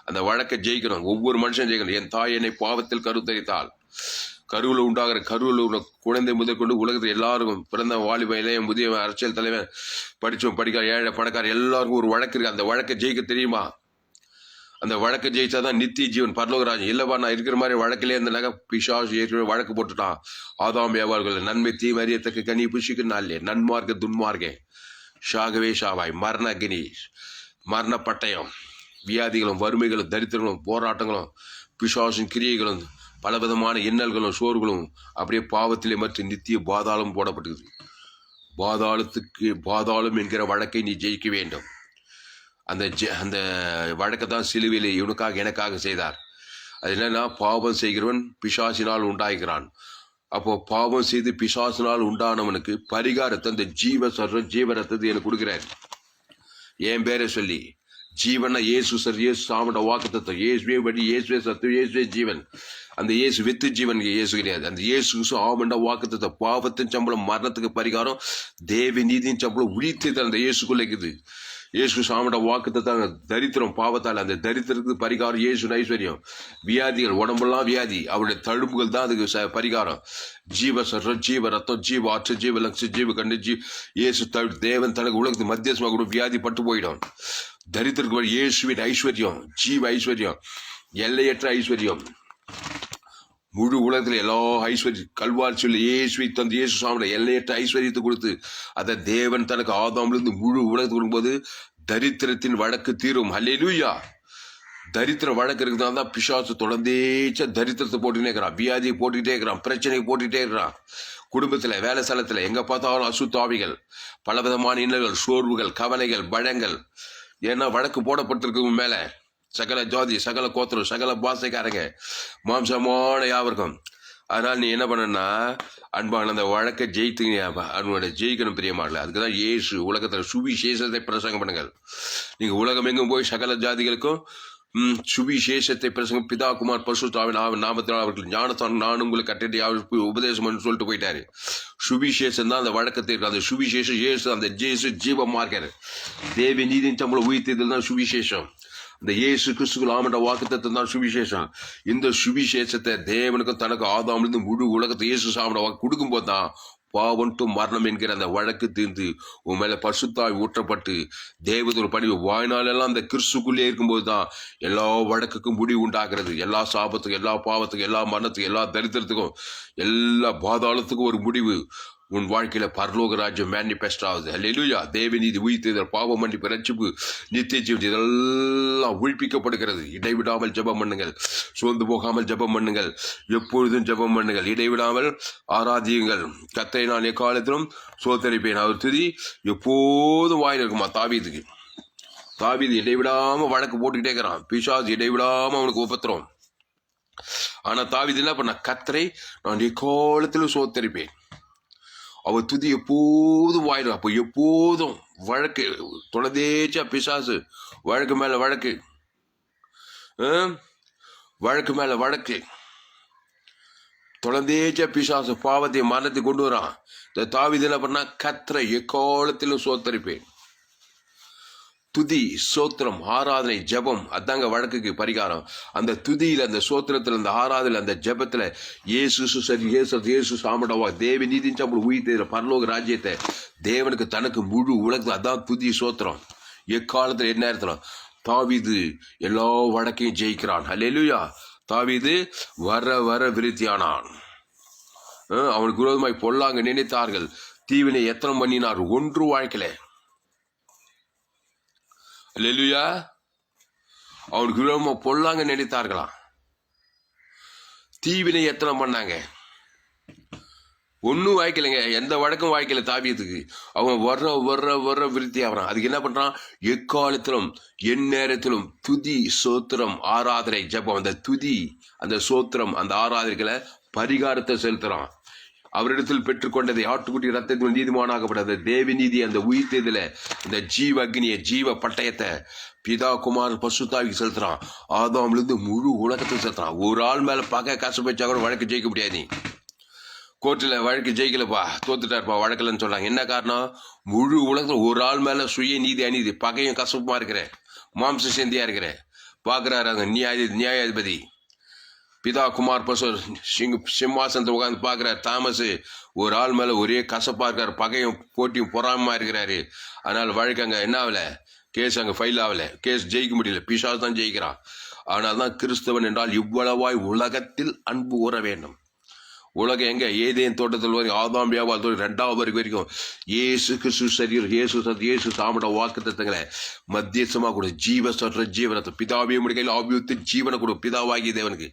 அந்த வழக்கை ஜெயிக்கணும். ஒவ்வொரு மனுஷன் ஜெயிக்கணும். என் தாய் என்னை பாவத்தில் கருத்தரித்தாள். கருவில் உண்டாகிற கருவில் குழந்தை முதல் கொண்டு உலகத்தில் எல்லாருக்கும், பிறந்த வாலிப இளைய முதியவன், அரசியல் தலைவன், படித்தவன் படிக்கார், ஏழை பணக்கார, எல்லாருக்கும் ஒரு வழக்கு இருக்கு. அந்த வழக்கை ஜெயிக்க தெரியுமா? அந்த வழக்கை ஜெயிச்சாதான் நித்திய ஜீவன், பரலோகராஜன். இல்லவா நான் இருக்கிற மாதிரி வழக்கிலே இருந்தனாக்கா பிசாசு ஏற்கனவே வழக்கு போட்டுட்டான். ஆதாம் ஏவார்கள் நன்மை தீமை அறியத்தக்க கனி புஷிக்கு நாளிலே நன்மார்க்க துன்மார்க்கே ஷாகவே ஷாவாய். மரண அக்னி, மரண பட்டயம், வியாதிகளும் வறுமைகளும் தரித்திரங்களும் போராட்டங்களும் பிசாசின் கிரியைகளும் பலவிதமான இன்னல்களும் சோர்களும் அப்படியே பாவத்திலே மற்றும் நித்திய பாதாளம் போடப்பட்டது. பாதாளம் என்கிற வழக்கை நீ ஜெயிக்க வேண்டும். அந்த வழக்கை தான் சிலுவையில் இவனுக்காக எனக்காக செய்தார். அது என்னன்னா, பாவம் செய்கிறவன் பிசாசினால் உண்டாகிறான். அப்போ பாவம் செய்து பிசாசினால் உண்டானவனுக்கு பரிகாரத்தை அந்த ஜீவரத்தை எனக்கு கொடுக்கிறார். என் பேரை சொல்லி ஜீவனா இயேசு இயேசு சாமட வாக்குத்தத்தம், இயேசுவே வழி, இயேசுவே சத்துவம், இயேசுவே ஜீவன். அந்த இயேசு வித்து ஜீவன் இயேசு கிடையாது. அந்த இயேசு ஆமண்ட வாக்குத்தத்தம், பாவத்தின் சம்பளம் மரணத்துக்கு பரிகாரம், தேவ நீதியின் சம்பளம் உயிர்த்தது அந்த இயேசுக்குள்ள இருக்குது. இயேசு சாமட வாக்குத்தத்தம் தரித்திரம் பாவத்தால், அந்த தரித்திரத்துக்கு பரிகாரம் இயேசு ஐஸ்வர்யம். வியாதிகள் உடம்பெல்லாம் வியாதி, அவருடைய தழும்புகள் தான் அதுக்கு பரிகாரம். ஜீவ ரத்தம், ஜீவ ஆற்று, ஜீவ லட்ச, ஜீவ கண்டு, இயேசு தேவன் தனக்கு உலகத்து மத்தியசமாக கூட வியாதி பட்டு போயிடும். தரித்திற்கு இயேசுவின் ஐஸ்வர்யம், ஜீவ ஐஸ்வர்யம், எல்லையற்ற ஐஸ்வர்யம். முழு உலகத்துல எல்லா ஐஸ்வர்யம் கல்வாரி சொல்லி இயேசுவை தந்து இயேசு சாமி எல்லையற்ற ஐஸ்வர்யத்தை கொடுத்து அதை தேவன் தனக்கு ஆதாமிலிருந்து முழு உலகத்துக்கு கொடுக்கும்போது தரித்திரத்தின் வழக்கு தீரும். அல்லேலூயா. தரித்திர வழக்கு இருக்குதான் தான் பிசாசு தொடர்ந்தேச்சா தரித்திரத்தை போட்டுக்கிட்டே இருக்கிறான், வியாதியை போட்டுக்கிட்டே இருக்கிறான், பிரச்சனையை போட்டுக்கிட்டே இருக்கிறான். குடும்பத்துல, வேலை ஸ்தலத்துல எங்க பார்த்தாலும் அசுத்தாவிகள், பலவிதமான இன்னல்கள், சோர்வுகள், கவலைகள், பழங்கள். ஏன்னா வழக்கு போடப்பட்டிருக்கு மேல சகல ஜாதி, சகல கோத்திரம், சகல பாசைக்காரங்க, மாம்சமான யாவருக்கும். அதனால நீ என்ன பண்ணனா, அன்பான அந்த வழக்கை ஜெயிக்கணும் பிரியமாடல. அதுக்குதான் இயேசு உலகத்துல சுவிசேஷத்தை பிரசங்கம் பண்ணுங்கள். நீங்க உலகம் எங்கும் போய் சகல ஜாதிகளுக்கும் சுவிசேஷத்தை பிரசங்கம், பிதா குமார் பரிசுத்தாவின் நாமத்தினால் அவர்கள் ஞானத்தான் நான் உங்களுக்கு கட்டளை உபதேசம் சொல்லிட்டு போயிட்டாரு. சுவிசேஷம் தான் அந்த வழக்கத்தை இருக்கு. அந்த சுவிசேஷம் இயேசு, அந்த ஜேசு ஜீவமா இருக்காரு. தேவ நீதியின் சம்பளம் உயிர்த்ததில் தான் சுவிசேஷம். இந்த இயேசு கிறிஸ்துக்குள் ஆமண்ட வாக்குத்தத்தம் தான் சுவிசேஷம். இந்த சுவிசேஷத்தை தேவனுக்கும் தனக்கு ஆதாமிலிருந்து முழு உலகத்தை இயேசு சாமண்ட வாக்கு கொடுக்கும் போது தான் பாவம் மரணம் என்கிற அந்த வழக்கு தீர்ந்து உன் மேல பரிசுத்தாய் ஊற்றப்பட்டு தேவதொரு பணிவு வாழ்நாளெல்லாம் அந்த கிறிஸ்துக்குள்ளே இருக்கும்போது தான் எல்லா வழக்குக்கும் முடிவு உண்டாகிறது. எல்லா சாபத்துக்கும், எல்லா பாவத்துக்கும், எல்லா மரணத்துக்கும், எல்லா தரித்திரத்துக்கும், எல்லா பாதாளத்துக்கும் ஒரு முடிவு உன் வாழ்க்கையில பரலோக ராஜ்யம் மேனிபெஸ்ட் ஆகுது. அல்லேலூயா. தேவநீதி, உயிர்த்தெழுதல், பாவ மன்னிப்பு, ரட்சிப்பு, நித்திய ஜீவன் இதெல்லாம் ஒழிப்பிக்கப்படுகிறது. இடைவிடாமல் ஜெபம் பண்ணுங்கள், சோர்ந்து போகாமல் ஜெபம் பண்ணுங்கள், எப்பொழுதும் ஜெபம் பண்ணுங்கள், இடைவிடாமல் ஆராதியுங்கள். கர்த்தரை நான் எக்காலத்திலும் சோத்தரிப்பேன். அவர் துதி எப்போதும் வாயில் இருக்குமா. தாவீது இடைவிடாம வழக்கு போட்டுக்கிட்டே இருக்கிறான். பிசாசு இடைவிடாம அவனுக்கு உபத்திரம். ஆனா தாவீது என்ன பண்ண, கர்த்தரை நான் எக்காலத்திலும் சோத்தரிப்பேன். அவர் துதி எப்போதும் வாயிடும். அப்போ எப்போதும் வழக்கு தொடர்ந்தேச்சா பிசாசு, வழக்கு மேல வழக்கு, வழக்கு மேல வழக்கு தொடர்ந்தேச்சா பிசாசு பாவத்தை மரணத்தை கொண்டு வரான். இந்த தாவீது என்ன பண்ணா, கர்த்தரை எக்காலத்திலும் சோத்தரிப்பேன். துதி, சோத்திரம், ஆராதனை, ஜபம், அதாங்க வழக்குக்கு பரிகாரம். அந்த துதியில, அந்த சோத்திரத்துல, அந்த ஆராதனை, அந்த ஜபத்துல இயேசு சாமடவா தேவ நீதியின் சம்பளம் உயிர்த்தெழுதல பரலோக ராஜ்யத்தை தேவனுக்கு தனக்கு முழு உலகத்துல, அதான் துதி சோத்திரம். எக்காலத்துல என்ன நேரத்துல தாவீது எல்லா வழக்கையும் ஜெயிக்கிறான். அல்லேலூயா. தாவீது வர விருத்தியானான். அவனுக்கு விரோதமாய் பொல்லாங்க நினைத்தார்கள், தீவினை எத்தனை பண்ணினார், ஒன்று வாழ்க்கல. அல்லேலூயா. அவனுக்கு விரோதமா பொல்லாங்க நினைத்தார்களாம். தீவினை எத்தனை பண்ணாங்க, ஒன்னும் வாய்க்கலைங்க. எந்த வழக்கம் வாய்க்கல தாவீதுக்கு. அவன் வர்ற விருத்தி ஆகிறான். அதுக்கு என்ன பண்றான், எக்காலத்திலும் எந்நேரத்திலும் துதி, சோத்திரம், ஆராதனை, ஜபம். அந்த துதி, அந்த சோத்திரம், அந்த ஆராதனைகளை பரிகாரத்தை செலுத்துறான். அவரிடத்தில் பெற்றுக்கொண்டதை ஆட்டுக்குட்டி ரத்தத்தில் நீதிமானாகப்பட்டது தேவ நீதி, அந்த உயிர்த்ததுல இந்த ஜீவ அக்னியை, ஜீவ பட்டயத்தை பிதா குமார் பசுத்தாவிக்கு செலுத்துறான். ஆதாமிலிருந்து முழு உலகத்தை செலுத்துறான். ஒரு ஆள் மேல பகை காசு வச்சா கூட வழக்கு ஜெயிக்க முடியாது. நீ கோர்ட்டில் வழக்கு ஜெயிக்கலப்பா, தோத்துட்டாருப்பா, வழக்கலன்னு சொல்றாங்க. என்ன காரணம், முழு உலகத்துல ஒரு ஆள் மேல சுய நீதி, அநீதி, பகையும் கசப்புமா இருக்கிற, மாம்ச சேந்தியா இருக்கிற பாக்குறாரு அந்த நியாயாதிபதி. பிதா குமார் பசு சிம்மாசனத்தை உட்காந்து பார்க்குறாரு. தாமஸ் ஒரு ஆள் மேலே ஒரே கசப்பாக இருக்காரு, பகையும் போட்டியும் பொறாமமாக இருக்கிறாரு. அதனால் வழக்கு அங்கே என்ன ஆகலை, கேஸ் அங்கே ஃபைல் ஆகலை, கேஸ் ஜெயிக்க முடியல, பிசாசு தான் ஜெயிக்கிறான். ஆனால் தான் கிறிஸ்தவன் என்றால் இவ்வளவாய் உலகத்தில் அன்பு கூற வேண்டும். உலகம் எங்க ஏதேன் தோட்டத்தில் வரைக்கும் ஆதாம் வியாபாரம் 2வது வரைக்கும் இயேசு கிறிஸ்து சரீரம் இயேசு சாமட வாக்கு தத்தங்களை மத்தியசமாக கொடு ஜீவ சொல்ற ஜீவனத்தை பிதாவே முடிக்கையில் ஆபியத்து ஜீவனை கொடு பிதாவாகிய தேவனுக்கு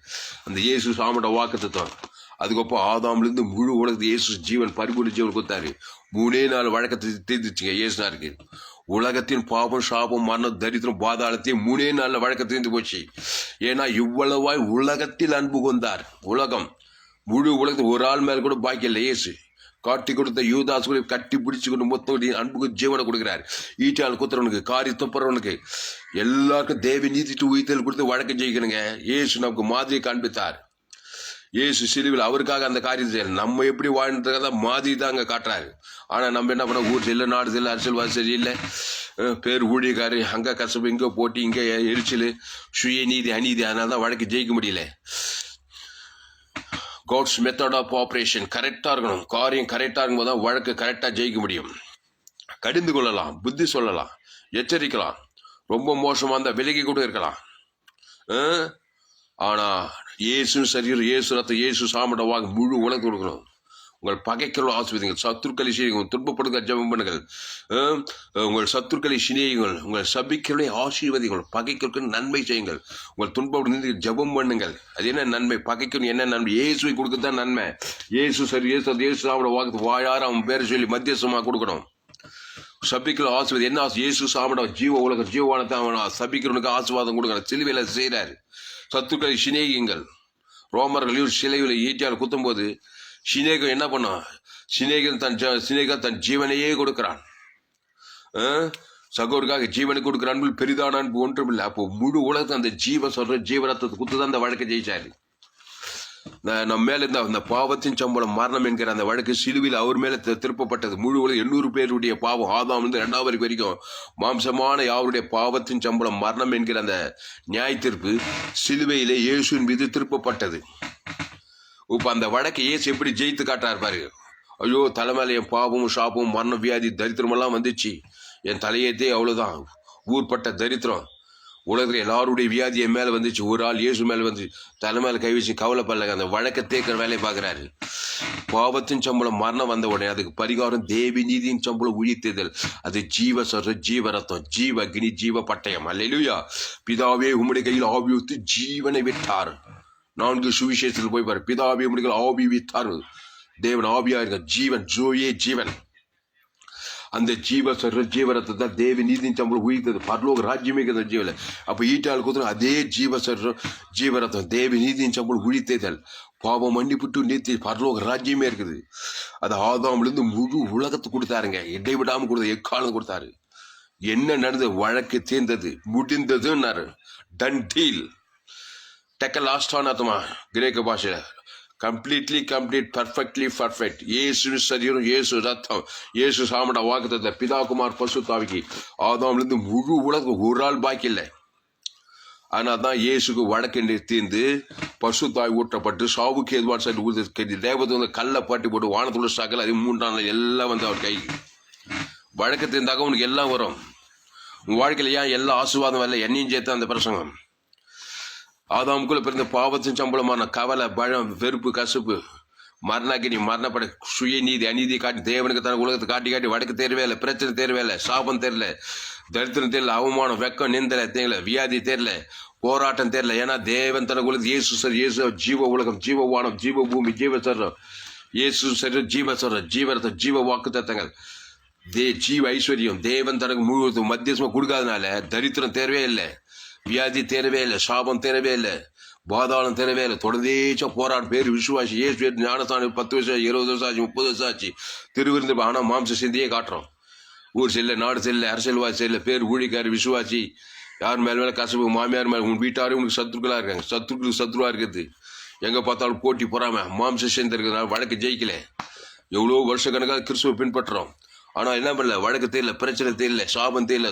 அந்த இயேசு சாமட வாக்கு தத்துவம். அதுக்கப்புறம் ஆதாம்லேருந்து முழு உலகத்து இயேசு ஜீவன் பரிபூர்ண ஜீவன் கொடுத்தாரு. 3 நாள் வழக்கத்தை தீர்த்துச்சுங்க இயேசுனாருக்கு. உலகத்தின் பாவம் சாபம் மரணம் தரித்திரம் பாதாளத்தையும் 3 நாள்ல வழக்க தீர்ந்து போச்சு. ஏன்னா இவ்வளவாய் உலகத்தில் அன்பு கொண்டார். உலகம் முழு உலகத்தில் ஒரு ஆள் மேல கூட பாக்கி இல்லை. இயேசு காட்டி கொடுத்த யூதாஸ் கூட கட்டி பிடிச்சு கொண்டு மொத்த அன்புக்கு ஜீவனை கொடுக்கிறார். ஈட்டால் குத்துறவனுக்கு காரி துப்புறவனுக்கு எல்லாருக்கும் தேவி நீதிட்டு உயிர்த்தல் கொடுத்து வழக்கம் ஜெயிக்கணுங்க. இயேசு நமக்கு மாதிரி காண்பித்தார். இயேசு சிலுவில் அவருக்காக அந்த காரியத்தை செய்யல. நம்ம எப்படி வாழ்ந்ததுக்காக மாதிரி தான் அங்கே காட்டுறாரு. ஆனால் நம்ம என்ன பண்ண ஊர் செல்ல நாடு செல்ல அரசியல்வாதி சரியில்லை, பேர் ஊழியக்காரு, அங்கே கசப்பு இங்கே போட்டி இங்கே எரிச்சல் சுய நீதி அநீதி, அதனால தான் வழக்கு ஜெயிக்க முடியல. காட்ஸ் மெத்தட் ஆஃப் ஆப்ரேஷன் கரெக்டாக இருக்கணும். காரியம் கரெக்டாக இருக்கும்போது தான் வழக்கு கரெக்டாக ஜெயிக்க முடியும். கடிந்து கொள்ளலாம், புத்தி சொல்லலாம், எச்சரிக்கலாம், ரொம்ப மோசமாக இருந்தால் விலகி கூட இருக்கலாம். ஆனால் இயேசு சரீரம் இயேசு ரத்தம் இயேசு சாமட வாங்க முழு உலகம் கொடுக்கணும். உங்கள் பகைக்கள் ஆசிர்வதிங்கள், சத்துருக்களை செய்யுங்கள், துன்பப்படுங்க ஜெபம் பண்ணுங்கள், உங்கள் சத்துருக்களை சிநேகிங்கள், உங்கள் சபிக்களை ஆசீர்வதிங்கள், பகைக்களுக்கு நன்மை செய்யுங்கள், உங்கள் துன்பப்பட்டு ஜெபம் பண்ணுங்கள். அது என்ன நன்மை? பகைக்கணும் என்ன நன்மை? இயேசுவை கொடுக்கத்தான் நன்மை. இயேசு சரி இயேசு சாமட வாக்கு வாயார அவன் பேரை சொல்லி மத்தியசமாக கொடுக்கணும். சபிக்கிற ஆசீர்வாதம் என்ன? இயேசு சாமட ஜீவ உலகம் ஜீவானத்தை அவன் சபிக்கிறவனுக்கு ஆசீர்வாதம் கொடுக்கணும். சிலுவையில செய்கிறாரு. சத்துக்களை சிநேகிங்கள். ரோமர்கள் சிலையில் ஈட்டியால் குத்தும் போது சிநேகம் என்ன பண்ணான்? சிநேகன் தன் ஜீவனையே கொடுக்கிறான். சகோதரருக்காக ஜீவனை கொடுக்கிற அன்பு பெரிதான அன்பு ஒன்றும் இல்லை. அப்போ முழு உலகத்தை அந்த ஜீவ சொல்ற ஜீவரத்தை குத்துதான் அந்த வழக்கை ஜெயிச்சாரு. நம்ம மேல இருந்த அந்த பாவத்தின் சம்பளம் மரணம் என்கிற அந்த வழக்கு சிலுவையில் அவர் மேல திருப்பப்பட்டது. முழு உலகம் 800 பேருடைய பாவம் ஆதாம் இருந்து 2வது வரைக்கும் மாம்சமான யாருடைய பாவத்தின் சம்பளம் மரணம் என்கிற அந்த நியாய தீர்ப்பு சிலுவையிலே இயேசுவின் மீது திருப்பப்பட்டது. இப்ப அந்த வழக்கை இயேசு எப்படி ஜெயித்து காட்டார் பாரு. ஐயோ தலைமையில என் பாவமும் சாபமும் மரணம் வியாதி தரித்திரம் எல்லாம் வந்துச்சு, என் தலையத்தே அவ்வளவுதான் ஊர்பட்ட தரித்திரம், உலகத்துல எல்லாருடைய வியாதி என் மேல வந்துச்சு, ஒரு ஆள் இயேசு மேல வந்து தலைமையில கை வச்சு கவலைப்படல அந்த வழக்கை தேக்கிற வேலையை பாக்குறாரு. பாவத்தின் சம்பளம் மரணம் வந்த உடனே அதுக்கு பரிகாரம் தேவி நீதியின் சம்பளம் உயிர்த்தேதல். அது ஜீவ சொல்ற ஜீவ ரத்தம் ஜீவ அக்னி ஜீவ பட்டயம். அல்லேலூயா. பிதாவே உம்முடைய கையில் ஆவி ஊத்தி ஜீவனை விட்டார். 4 சுவிசேஷத்தில் போய் பாரு. பிதாவே உம்முடைய கையில் ஆவி விட்டார். தேவன் ஆவியா இருக்க ஜீவன் ஜோயே ஜீவன். அந்த ஜீவ சொல்ற ஜீவரத்தை தான் தேவி நீதியின் சம்பளம் உயிர்த்தது. பரலோக ராஜ்யமே ஜீவல. அப்ப ஈட்டால் கொடுத்து அதே ஜீவ சொல்ற ஜீவரத்தம் தேவி நீதியின் சம்பளம் உழித்தேதல். பாவம் மன்னிப்புட்டு நீத்தி பரலோக ராஜ்யமே இருக்குது. அது ஆதாம்லேருந்து முழு உலகத்தை கொடுத்தாருங்க. இடைவிடாம கொடுத்த எக்காலம் கொடுத்தாரு. என்ன நடந்தது? வழக்கு தீர்ந்தது, முடிந்ததுன்னாரு. Ton deal. டெக்க லாஸ்டான அர்த்தமா கிரேக்க பாஷையில. Completely complete, perfectly perfect. இயேசு சரீரம் இயேசு ரத்தம் இயேசு சாமட வாக்குத்தத்தை பிதா குமார் பசுத்தாவிக்கு ஆதாம்லேருந்து முழு உலகம் ஒரு ஆள் பாக்கி இல்லை. ஆனால் தான் இயேசுக்கு வழக்கு தீர்ந்து பசுத்தாய் ஊற்றப்பட்டு சாவுக்கு எதுவான சரி தேவதை வந்து கல்லை பாட்டி போட்டு வானத்துள்ள சாக்கல அது 3ஆம் நாள் எல்லாம் வந்து அவர் கைக்கு வழக்கு தீர்ந்தாக உனக்கு எல்லாம் வரும். உன் வாழ்க்கையில் ஏன் எல்லா ஆசீர்வாதம் வரல? என்னையும் சேர்த்து அந்த பிரசங்கம். ஆதாமுக்குள்ள பிறந்த பாவத்தின் சம்பளமான கவலை பழம் வெறுப்பு கசுப்பு மரணாக்கினி மரணப்பட சுய நீதி அநீதி காட்டி தேவனுக்கு தன உலகத்தை காட்டி காட்டி வடக்கு தேர்வே இல்லை, பிரச்சனை தேர்வே இல்லை, சாபம் தெரியல, தரித்திரம் தெரியல, அவமானம் வெக்கம் நிந்தலை தெரியல, வியாதி தெரியல, போராட்டம் தெரியல. ஏன்னா தேவன் தன உலகத்து இயேசு சார் இயேசு ஜீவ உலகம் ஜீவ வானம் ஜீவ பூமி ஜீவ சர்றம் இயேசு சரி ஜீவ சர்றம் ஜீவரத்தை ஜீவ வாக்கு தத்தங்கள் ஜீவ ஐஸ்வர்யம் தேவன் தனக்கு முழு மத்தியசமா கொடுக்காதனால தரித்திரம் தேர்வே இல்லை, வியாதி தேரவே இல்லை, சாபம் தேரவே இல்லை, பாதாளம் தேரவே இல்லை. தொடர்ந்தேச்சா போராட்டம் பேர் விசுவாசி ஏசு ஞானஸ்தானம் 10 வருஷம் 20 வருஷம் ஆச்சு 30 வருஷம் ஆச்சு திருவிருந்து. ஆனால் மாம்ச சிந்தியே காட்டுறோம். ஊர் செல்ல நாடு செல்ல அரசியல்வாதி செல்ல பேர் ஊழிக்காரு விசுவாசி யார் மேல மேல கசப்பு மாமியார் மேல உன் வீட்டாரும் உனக்கு சத்துருக்களா இருக்காங்க. சத்துருக்கு சத்ருவா இருக்குது. எங்க பார்த்தாலும் போட்டி போறாம மாம்ச சேர்ந்து இருக்கிறதுனால வழக்கு ஜெயிக்கல. எவ்வளோ வருஷ கணக்காக கிறிஸ்துவ பின்பற்றுறோம். ஆனா என்ன பண்ணல? வழக்கு தெரியல, பிரச்சனை தெரியல, சாபம் தெரியல,